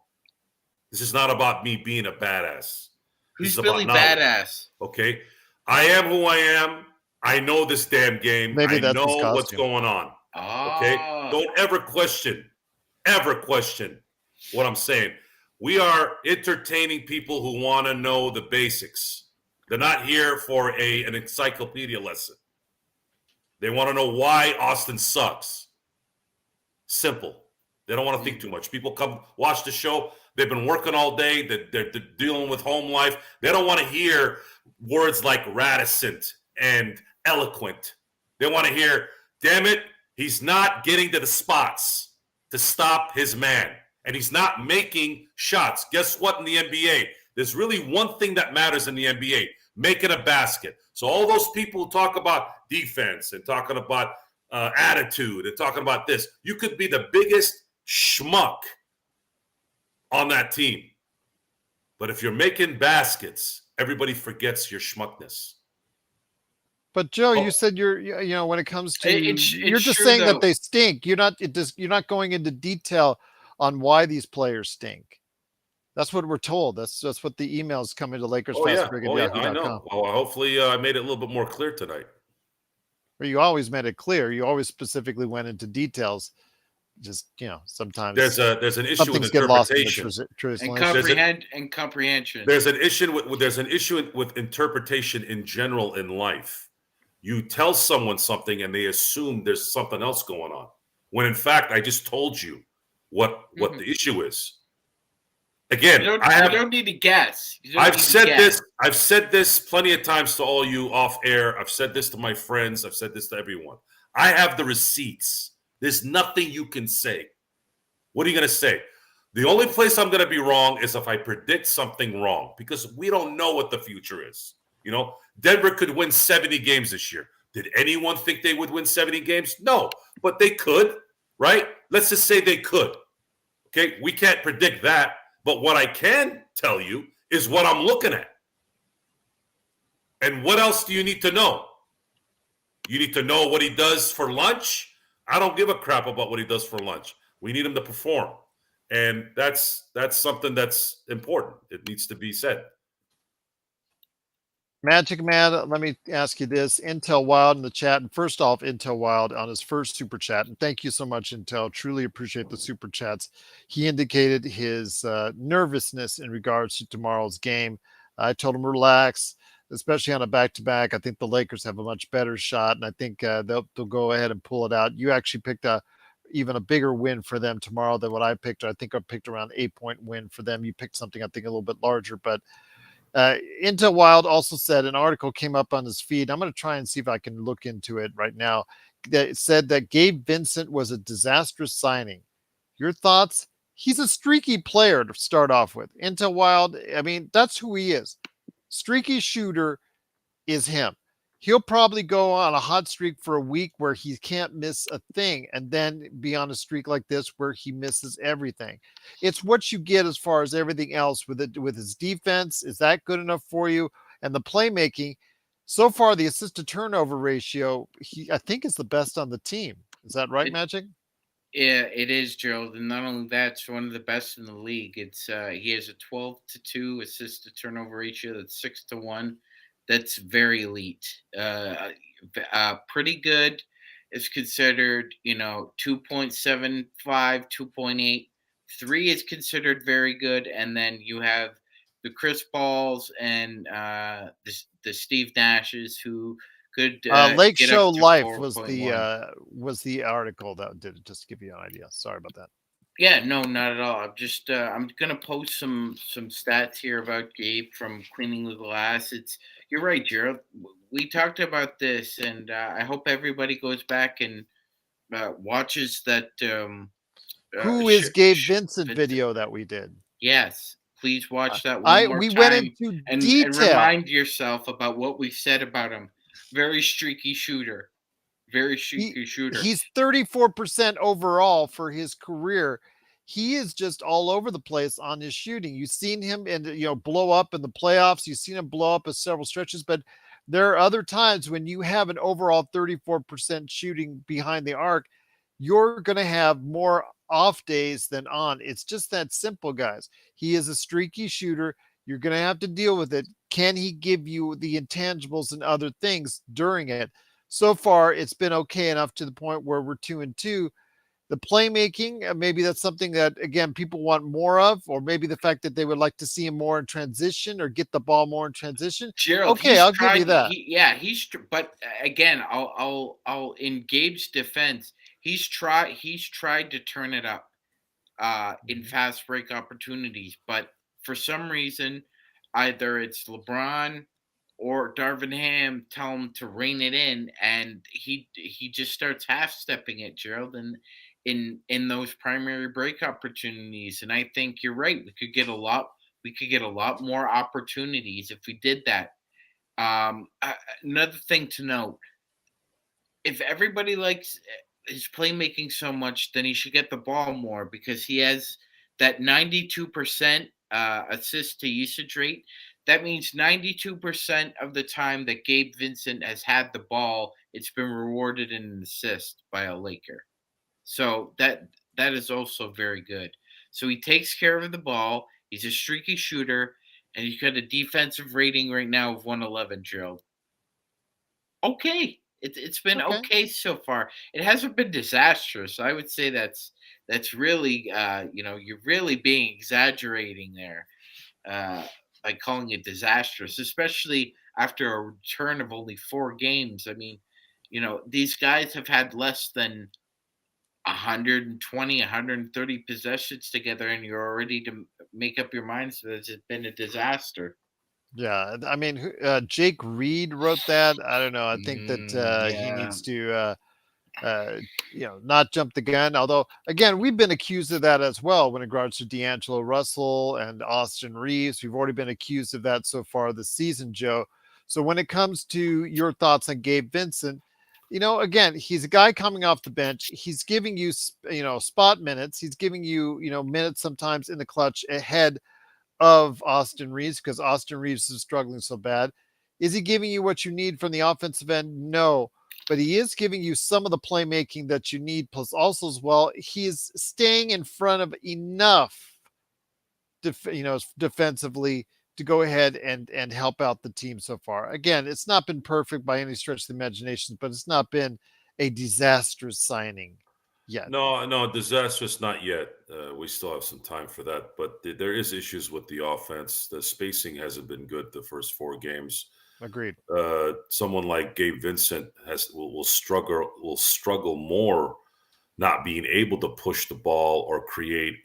This is not about me being a badass. Who's Billy Badass? Okay. I am who I am. I know this damn game. Maybe I that's know his costume. what's going on. Okay. Don't ever question what I'm saying. We are entertaining people who want to know the basics. They're not here for an encyclopedia lesson. They want to know why Austin sucks. Simple. They don't want to think too much. People come watch the show. They've been working all day. They're dealing with home life. They don't want to hear words like reticent and eloquent. They want to hear, damn it, he's not getting to the spots to stop his man. And he's not making shots. Guess what in the NBA? There's really one thing that matters in the NBA, making a basket. So all those people who talk about defense and talking about attitude and talking about this, you could be the biggest schmuck on that team. But if you're making baskets, everybody forgets your schmuckness. But Joe, you said when it comes to you're just saying that they stink. You're not going into detail on why these players stink. That's what we're told. That's what the emails come into Lakers Fast Break at Yahoo.com. I know. Well, hopefully I made it a little bit more clear tonight. Or you always made it clear. You always specifically went into details. Just sometimes there's an issue with interpretation and comprehension. There's an issue with interpretation in general in life. You tell someone something and they assume there's something else going on. When in fact, I just told you what Mhm. the issue is. You Again, don't you don't need to guess. You don't I've need to said guess. this. I've said this plenty of times to all you off air. I've said this to my friends. I've said this to everyone. I have the receipts. There's nothing you can say. What are you going to say? The only place I'm going to be wrong is if I predict something wrong, because we don't know what the future is. You know, Denver could win 70 games this year. Did anyone think they would win 70 games? No, but they could, right? Let's just say they could. Okay, we can't predict that. But what I can tell you is what I'm looking at. And what else do you need to know? You need to know what he does for lunch. I don't give a crap about what he does for lunch. We need him to perform. And that's something that's important. It needs to be said. Magic Man, let me ask you this. Intel Wild in the chat. And first off, Intel Wild on his first super chat. And thank you so much, Intel. Truly appreciate the super chats. He indicated his nervousness in regards to tomorrow's game. I told him relax, especially on a back to back. I think the Lakers have a much better shot, and I think they'll go ahead and pull it out. You actually picked even a bigger win for them tomorrow than what I picked. I think I picked around 8-point win for them. You picked something I think a little bit larger, but Intel Wild also said an article came up on his feed. I'm going to try and see if I can look into it right now. That it said that Gabe Vincent was a disastrous signing. Your thoughts? He's a streaky player to start off with. Intel Wild, I mean, that's who he is. Streaky shooter is him. He'll probably go on a hot streak for a week where he can't miss a thing and then be on a streak like this where he misses everything. It's what you get as far as everything else with it, with his defense. Is that good enough for you? And the playmaking, so far the assist to turnover ratio, I think is the best on the team. Is that right, It, Magic? yeah, it is, Gerald. And not only that, it's one of the best in the league. It's he has a 12-2 assist to turnover ratio. That's 6-1. That's very elite. Pretty good. It's considered, 2.75, 2.8. 3 is considered very good, and then you have the Chris Pauls and the Steve Nashes who could Lake get up Show to Life four point one. was the article that did it, just to give you an idea. Sorry about that. Yeah, no, not at all. I'm gonna post some stats here about Gabe from Cleaning the Glass. You're right, Gerald. We talked about this, and I hope everybody goes back and watches that. Who is Gabe Vincent video that we did? Yes, please watch that one I more we went time into and detail. remind yourself about what we said about him. Very streaky shooter. Very He streaky shooter. he's 34% overall for his career. He is just all over the place on his shooting. You've seen him and blow up in the playoffs. You've seen him blow up at several stretches, but there are other times when you have an overall 34% shooting behind the arc, you're going to have more off days than on. It's just that simple, guys. He is a streaky shooter. You're going to have to deal with it. Can he give you the intangibles and other things during it? So far, it's been okay enough to the point where we're 2-2. The playmaking, maybe that's something that, again, people want more of, or maybe the fact that they would like to see him more in transition or get the ball more in transition. Gerald, Okay, he's I'll give you tried. that. But again, I'll in Gabe's defense. He's tried to turn it up in Mhm. fast break opportunities, but for some reason, either it's LeBron or Darvin Ham tell him to rein it in, and he just starts half stepping it, Gerald, and in those primary break opportunities. And I think you're right. We could get a lot more opportunities if we did that. Another thing to note: if everybody likes his playmaking so much, then he should get the ball more because he has that 92% assist to usage rate. That means 92% of the time that Gabe Vincent has had the ball, it's been rewarded in an assist by a Laker. So that is also very good. So he takes care of the ball. He's a streaky shooter, and he's got a defensive rating right now of 111, Gerald. Okay. It's been Okay. okay so far. It hasn't been disastrous. I would say that's really you're really being exaggerating there uh by calling it disastrous. Especially after a return of only 4 games. I mean, these guys have had less than 120, 130 possessions together, and you're already to make up your minds that it's been a disaster. Yeah, I mean, Jake Reed wrote that. I don't know. I think that he Yeah. needs to, uh, not jump the gun. Although, again, we've been accused of that as well when it regards to D'Angelo Russell and Austin Reeves. We've already been accused of that so far this season, Joe. So when it comes to your thoughts on Gabe Vincent, again, he's a guy coming off the bench. He's giving you, spot minutes. He's giving you, minutes sometimes in the clutch ahead of Austin Reeves because Austin Reeves is struggling so bad. Is he giving you what you need from the offensive end? No, but he is giving you some of the playmaking that you need. Plus, also as well, he is staying in front of enough, defensively to go ahead and help out the team so far. Again, it's not been perfect by any stretch of the imagination, but it's not been a disastrous signing yet. No, no, disastrous not yet. We still have some time for that, but there is issues with the offense. The spacing hasn't been good the first 4 games. Agreed. Someone like Gabe Vincent will struggle more not being able to push the ball or create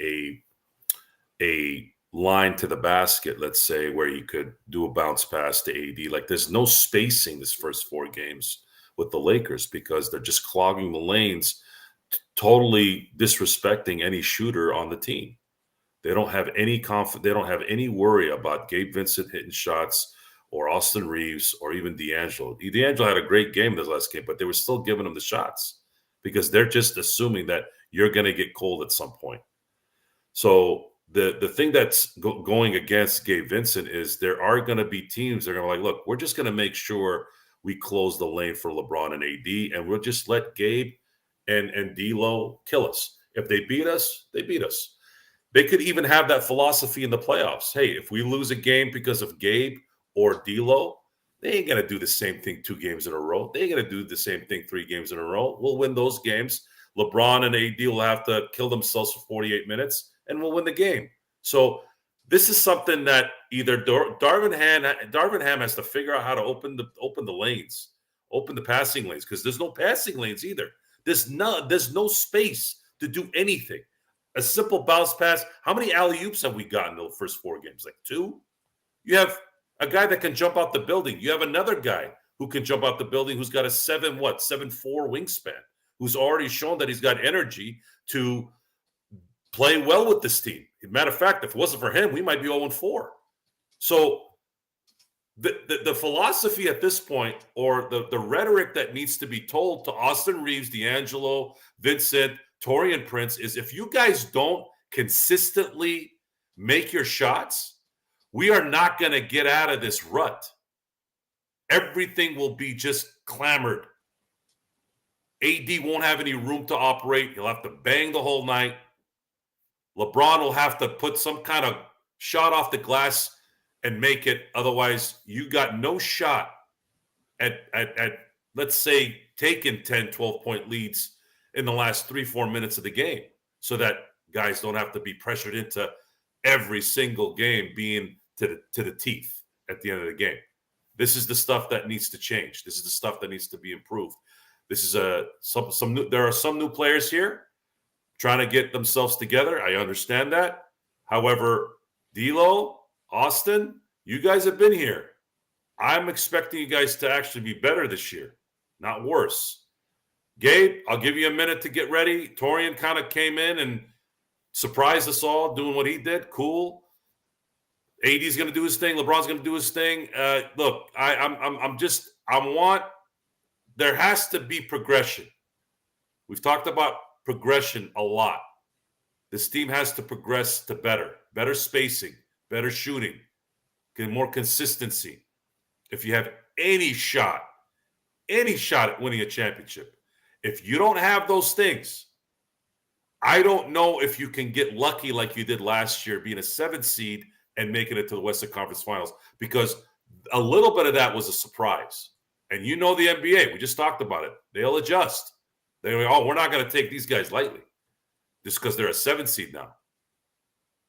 a line to the basket, let's say, where you could do a bounce pass to AD. Like there's no spacing this first 4 games with the Lakers because they're just clogging the lanes, totally disrespecting any shooter on the team. They don't have any they don't have any worry about Gabe Vincent hitting shots or Austin Reeves or even D'Angelo. D'Angelo had a great game this last game, but they were still giving him the shots because they're just assuming that you're going to get cold at some point. So the thing that's going against Gabe Vincent is there are going to be teams that are going to look, we're just going to make sure we close the lane for LeBron and AD, and we'll just let Gabe and D'Lo kill us. If they beat us, they beat us. They could even have that philosophy in the playoffs. Hey, if we lose a game because of Gabe or D'Lo, they ain't going to do the same thing 2 games in a row. They ain't going to do the same thing 3 games in a row. We'll win those games. LeBron and AD will have to kill themselves for 48 minutes, and we'll win the game. So this is something that either Darvin Ham has to figure out how to open the lanes, open the passing lanes, because there's no passing lanes either. There's no space to do anything. A simple bounce pass. How many alley-oops have we gotten in the first 4 games? Like 2? You have a guy that can jump out the building. You have another guy who can jump out the building who's got a 7'4" wingspan, who's already shown that he's got energy to play well with this team. Matter of fact, if it wasn't for him, we might be 0-4. So the philosophy at this point, or the rhetoric that needs to be told to Austin Reeves, D'Angelo, Vincent, Taurean Prince is if you guys don't consistently make your shots, we are not going to get out of this rut. Everything will be just clamored. AD won't have any room to operate. He'll have to bang the whole night. LeBron will have to put some kind of shot off the glass and make it. Otherwise, you got no shot at let's say, taking 10, 12-point leads in the last 3-4 minutes of the game so that guys don't have to be pressured into every single game being to the teeth at the end of the game. This is the stuff that needs to change. This is the stuff that needs to be improved. This is some new, there are some new players here trying to get themselves together. I understand that. However, D'Lo, Austin, you guys have been here. I'm expecting you guys to actually be better this year, not worse. Gabe, I'll give you a minute to get ready. Taurean kind of came in and surprised us all doing what he did. Cool. AD's going to do his thing. LeBron's going to do his thing. Look, there has to be progression. We've talked about progression a lot. This team has to progress to better spacing, better shooting, get more consistency. If you have any shot at winning a championship, if you don't have those things, I don't know if you can get lucky like you did last year, being a 7th seed and making it to the Western Conference Finals, because a little bit of that was a surprise. And you know the NBA, we just talked about it. They'll adjust. They're like, oh, we're not going to take these guys lightly just because they're a 7th seed now.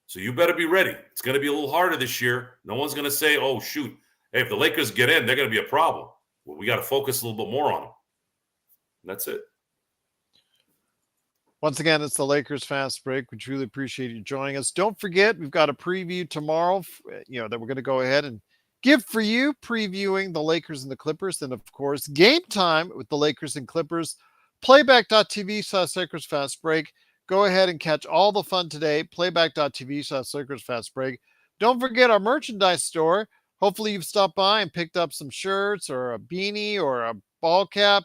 So you better be ready. It's going to be a little harder this year. No one's going to say, oh, shoot, hey, if the Lakers get in, they're going to be a problem. Well, we got to focus a little bit more on them. And that's it. Once again, it's the Lakers Fast Break. We truly appreciate you joining us. Don't forget, we've got a preview tomorrow, that we're going to go ahead and give for you, previewing the Lakers and the Clippers. And of course, game time with the Lakers and Clippers. Playback.tv/Lakers Fast Break. Go ahead and catch all the fun today. Playback.tv/Lakers Fast Break. Don't forget our merchandise store. Hopefully you've stopped by and picked up some shirts or a beanie or a ball cap.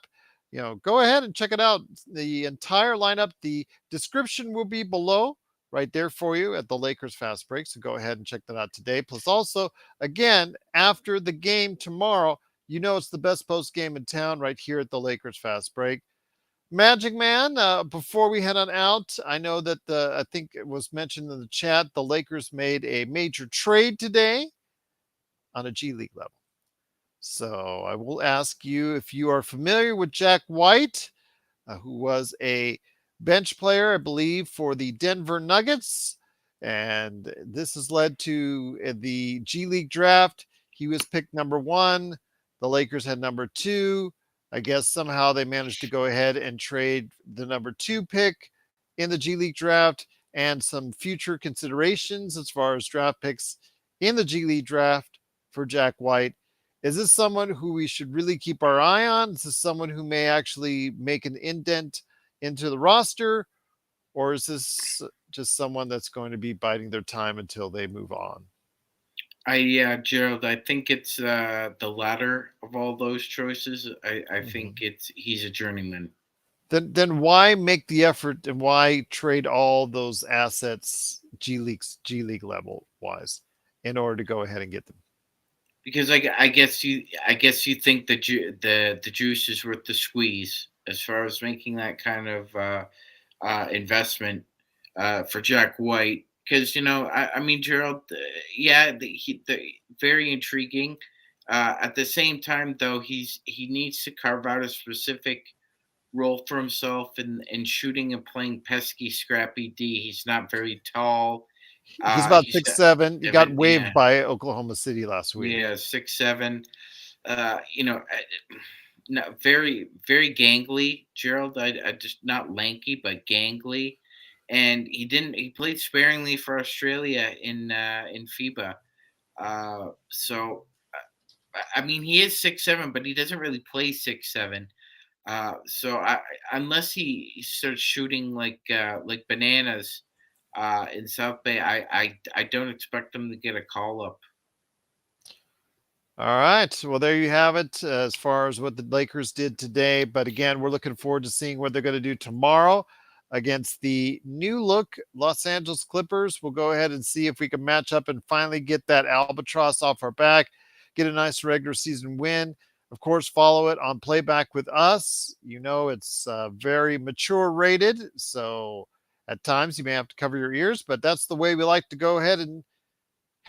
Go ahead and check it out. The entire lineup, the description will be below right there for you at the Lakers Fast Break. So go ahead and check that out today. Plus, also, again, after the game tomorrow, it's the best post game in town right here at the Lakers Fast Break. Magic Man, before we head on out, I know that I think it was mentioned in the chat, the Lakers made a major trade today on a G League level. So I will ask you if you are familiar with Jack White, who was a bench player, I believe, for the Denver Nuggets. And this has led to the G League draft. He was picked number 1. The Lakers had number 2. I guess somehow they managed to go ahead and trade the number 2 pick in the G League draft and some future considerations as far as draft picks in the G League draft for Jack White. Is this someone who we should really keep our eye on? Is this someone who may actually make an indent into the roster? Or is this just someone that's going to be biding their time until they move on? Gerald, I think it's the latter of all those choices. I think he's a journeyman. Then why make the effort and why trade all those assets G League level wise in order to go ahead and get them? Because I guess you think the juice is worth the squeeze as far as making that kind of investment for Jack White. Because I mean, Gerald, very intriguing. At the same time, though, he needs to carve out a specific role for himself in shooting and playing pesky, scrappy D. He's not very tall. He's about He's 6'7". He got waived yeah. by Oklahoma City last week. Yeah, 6'7". No, very very gangly, Gerald. I just not lanky, but gangly, and he played sparingly for Australia in FIBA. So I mean, he is 6'7", but he doesn't really play 6'7". So unless he starts shooting like bananas in South Bay, I don't expect him to get a call up. All right. Well, there you have it as far as what the Lakers did today. But again, we're looking forward to seeing what they're going to do tomorrow against the new look Los Angeles Clippers. We'll go ahead and see if we can match up and finally get that albatross off our back, get a nice regular season win. Of course, follow it on Playback with us. It's very mature rated. So at times you may have to cover your ears, but that's the way we like to go ahead and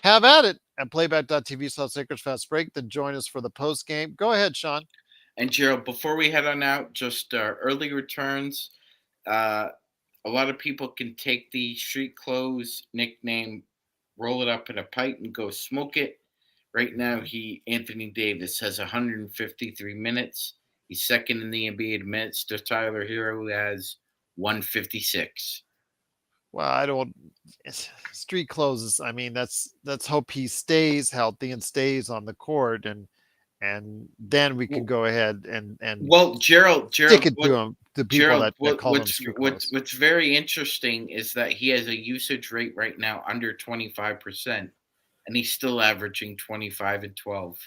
have at it at playback.tv/Lakers Fast Break. Then join us for the post game. Go ahead, Sean. And Gerald, before we head on out, just early returns. A lot of people can take the street clothes nickname, roll it up in a pipe, and go smoke it. Right now, Anthony Davis has 153 minutes. He's second in the NBA in minutes to Tyler Hero, who has 156. Well, I don't. Street closes. I mean, let's hope he stays healthy and stays on the court, and then we can go ahead and well, Gerald, stick it to him. The people Gerald, that call him street clothes. What's very interesting is that he has a usage rate right now under 25%, and he's still averaging 25 and 12.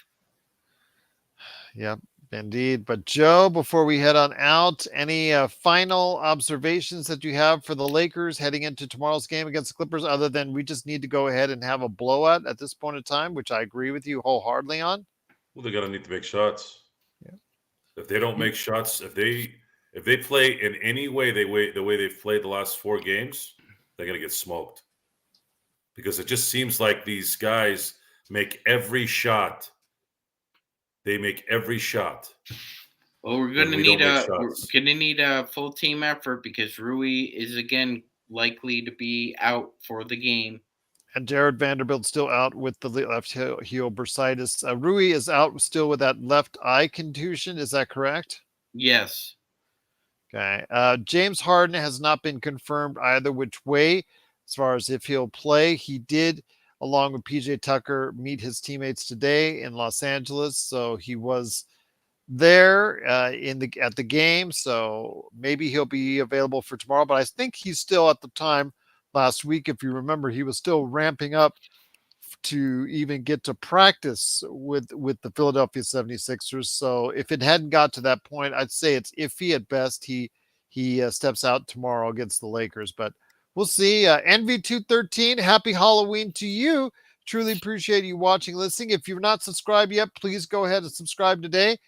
Yep. Indeed. But Joe, before we head on out, any final observations that you have for the Lakers heading into tomorrow's game against the Clippers, other than we just need to go ahead and have a blowout at this point in time, which I agree with you wholeheartedly on? Well, they're going to need to make shots. Yeah. If they don't make shots, if they play in any way the way they've played the last 4 games, they're going to get smoked. Because it just seems like these guys make every shot. They make every shot. Well, we're gonna need a full team effort because Rui is again likely to be out for the game. And Jared Vanderbilt's still out with the left heel bursitis. Rui is out still with that left eye contusion. Is that correct? Yes. Okay. James Harden has not been confirmed either which way as far as if he'll play. He did, along with PJ Tucker, meet his teammates today in Los Angeles. So he was there at the game. So maybe he'll be available for tomorrow. But I think he's still at the time last week. If you remember, he was still ramping up to even get to practice with the Philadelphia 76ers. So if it hadn't got to that point, I'd say it's iffy at best. He steps out tomorrow against the Lakers, but we'll see. NV213, happy Halloween to you. Truly appreciate you watching, listening. If you're not subscribed yet, please go ahead and subscribe today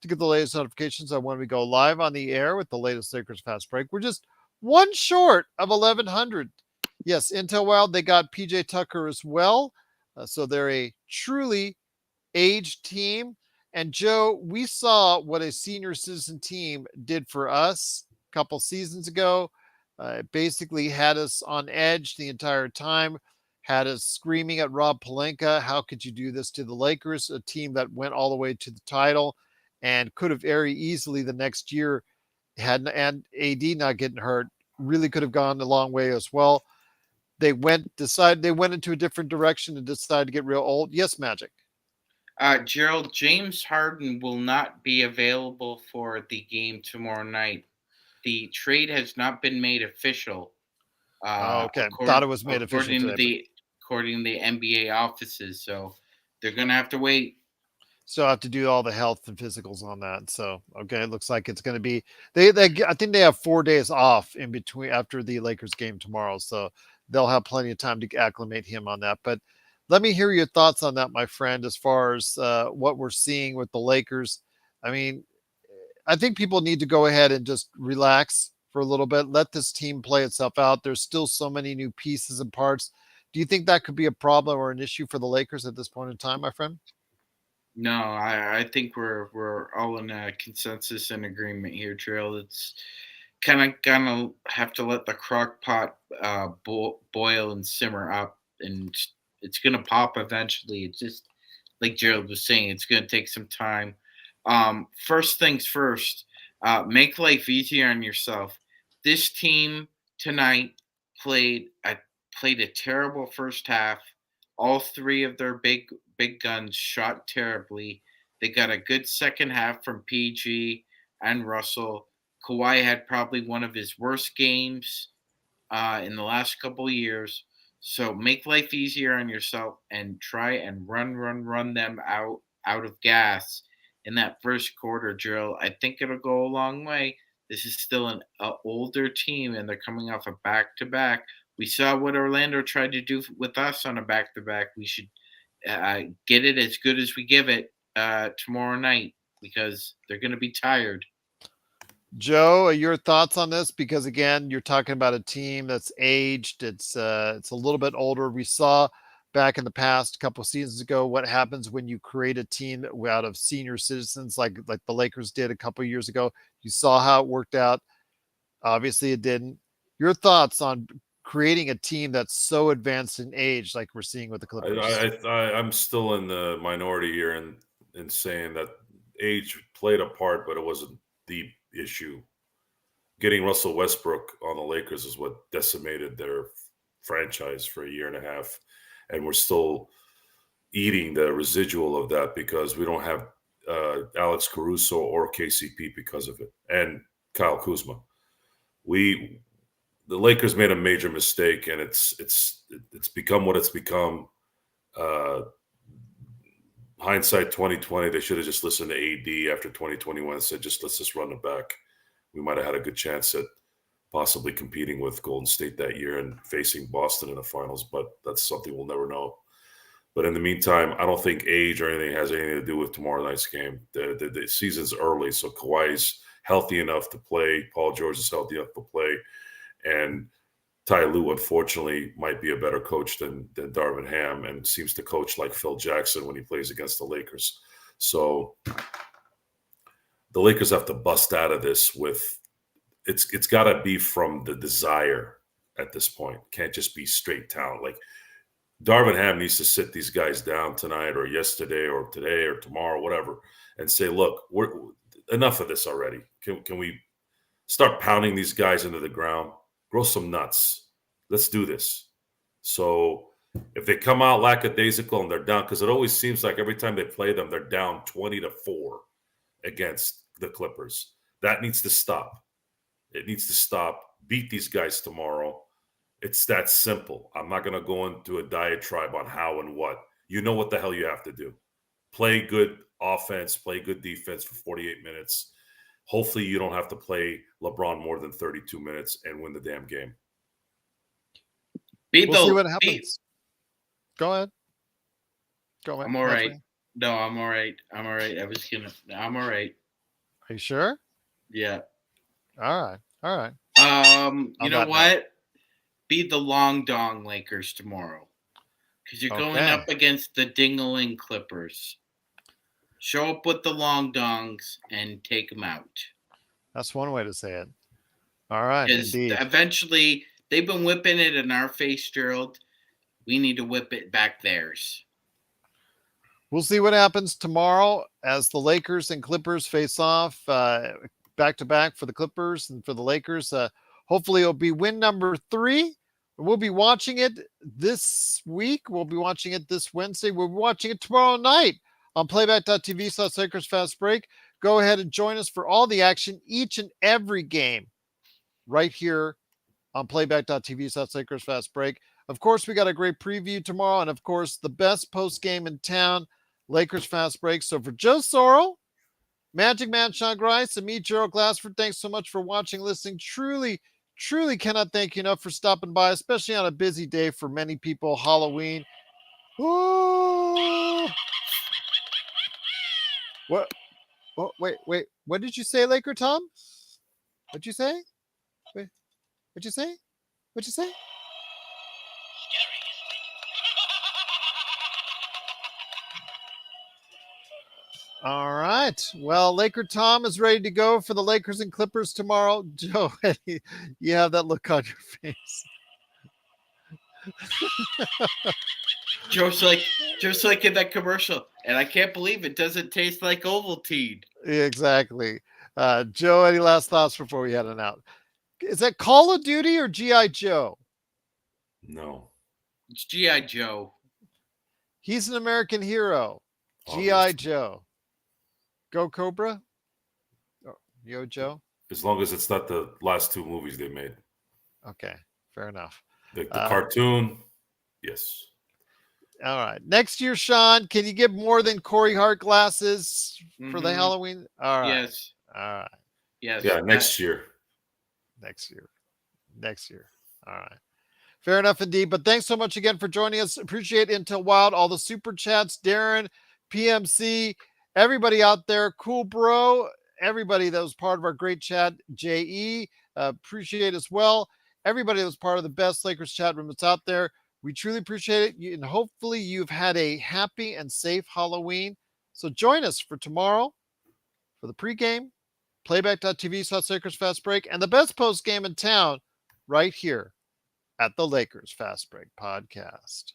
to get the latest notifications on when we go live on the air with the latest Lakers Fast Break. We're just one short of 1,100. Yes, Intel Wild, they got PJ Tucker as well. So they're a truly aged team. And Joe, we saw what a senior citizen team did for us a couple seasons ago. It basically had us on edge the entire time, had us screaming at Rob Pelinka, how could you do this to the Lakers, a team that went all the way to the title and could have very easily the next year had and AD not getting hurt, really could have gone a long way as well. They went into a different direction and decided to get real old. Yes, Magic. Gerald, James Harden will not be available for the game tomorrow night. The trade has not been made official. Oh, okay. Thought it was made official According to today, but the NBA offices, so they're gonna have to wait. still have to do all the health and physicals on that. So okay, it looks like it's going to be they I think they have 4 days off in between after the Lakers game tomorrow, so they'll have plenty of time to acclimate him on that. But let me hear your thoughts on that, my friend, as far as what we're seeing with the Lakers. I mean, I think people need to go ahead and just relax for a little bit, let this team play itself out. There's still so many new pieces and parts. Do you think that could be a problem or an issue for the Lakers at this point in time, my friend? No, I think we're all in a consensus and agreement here, Trail. It's kind of gonna have to let the crock pot boil and simmer up, and it's gonna pop eventually. It's just like Gerald was saying, it's gonna take some time. First things first, make life easier on yourself. This team tonight played a played a terrible first half. All three of their big guns shot terribly. They got a good second half from PG and Russell. Kawhi had probably one of his worst games in the last couple of years. So make life easier on yourself and try and run them out of gas in that first quarter drill. I think it'll go a long way. This is still an older team, and they're coming off a back to back. We saw what Orlando tried to do with us on a back to back. We should get it as good as we give it tomorrow night because they're going to be tired. Joe, your thoughts on this? Because again, you're talking about a team that's aged. It's a little bit older. We saw back in the past, a couple of seasons ago, what happens when you create a team out of senior citizens, like the Lakers did a couple of years ago. You saw how it worked out. Obviously, it didn't. Your thoughts on creating a team that's so advanced in age, like we're seeing with the Clippers? I'm still in the minority here in saying that age played a part, but it wasn't the issue. Getting Russell Westbrook on the Lakers is what decimated their franchise for a year and a half, and we're still eating the residual of that because we don't have Alex Caruso or KCP because of it, and Kyle Kuzma. The Lakers made a major mistake, and it's become what it's become. Uh, Hindsight 2020, they should have just listened to AD after 2021 and said, let's just run it back. We might have had a good chance at possibly competing with Golden State that year and facing Boston in the finals, but that's something we'll never know. But in the meantime, I don't think age or anything has anything to do with tomorrow night's game. The season's early, so Kawhi's healthy enough to play. Paul George is healthy enough to play. And Ty Lue, unfortunately, might be a better coach than Darvin Ham and seems to coach like Phil Jackson when he plays against the Lakers. So the Lakers have to bust out of this with it's got to be from the desire at this point. Can't just be straight talent. Like Darvin Ham needs to sit these guys down tonight or yesterday or today or tomorrow, whatever, and say, look, we're enough of this already. Can we start pounding these guys into the ground? Grow some nuts. Let's do this. So if they come out lackadaisical and they're down, because it always seems like every time they play them, they're down 20-4 against the Clippers. That needs to stop. It needs to stop. Beat these guys tomorrow. It's that simple. I'm not going to go into a diatribe on how and what. You know what the hell you have to do. Play good offense, play good defense for 48 minutes. Hopefully you don't have to play LeBron more than 32 minutes and win the damn game. We'll see what happens. Go ahead. I'm all right. No, I'm all right. I'm all right. I'm all right. Are you sure? Yeah. All right. You know what? Be the long dong Lakers tomorrow. Because you're going up against the ding-a-ling Clippers. Show up with the long dongs and take them out. That's one way to say it. All right, indeed. Eventually, they've been whipping it in our face, Gerald. We need to whip it back theirs. We'll see what happens tomorrow as the Lakers and Clippers face off back-to-back for the Clippers and for the Lakers. Hopefully, it'll be win number 3. We'll be watching it this week. We'll be watching it this Wednesday. We'll be watching it tomorrow night on playback.tv/Lakers Fast Break. Go ahead and join us for all the action, each and every game, right here on playback.tv/Lakers Fast Break. Of course, we got a great preview tomorrow, and of course, the best post game in town, Lakers Fast Break. So for Joe Sorrell, Magic Man Sean Grice, and me, Gerald Glassford, thanks so much for watching, listening. Truly cannot thank you enough for stopping by, especially on a busy day for many people, Halloween. Ooh. What? Oh, wait. What did you say, Laker Tom? What'd you say? Wait, what'd you say? What'd you say? All right. Well, Laker Tom is ready to go for the Lakers and Clippers tomorrow. Joe, you have that look on your face. Joe's like in that commercial, and I can't believe it doesn't taste like Ovaltine. Exactly. Joe, any last thoughts before we head on out? Is that Call of Duty or G.I. Joe? No. It's G.I. Joe. He's an American hero. G.I. Joe. Go Cobra? Oh, Yo Joe? As long as it's not the last 2 movies they made. Okay, fair enough. The cartoon, yes. All right. Next year, Sean, can you get more than Corey Hart glasses for the Halloween? All right. Yes. All right. Yes. Yeah, next year. Next year. All right. Fair enough indeed. But thanks so much again for joining us. Appreciate Intel Wild, all the super chats, Darren, PMC, everybody out there, Cool Bro, everybody that was part of our great chat, JE, appreciate as well. Everybody that was part of the best Lakers chat room that's out there. We truly appreciate it. And hopefully you've had a happy and safe Halloween. So join us for tomorrow for the pregame, playback.tv/Lakers Fast Break, and the best post game in town right here at the Lakers Fast Break podcast.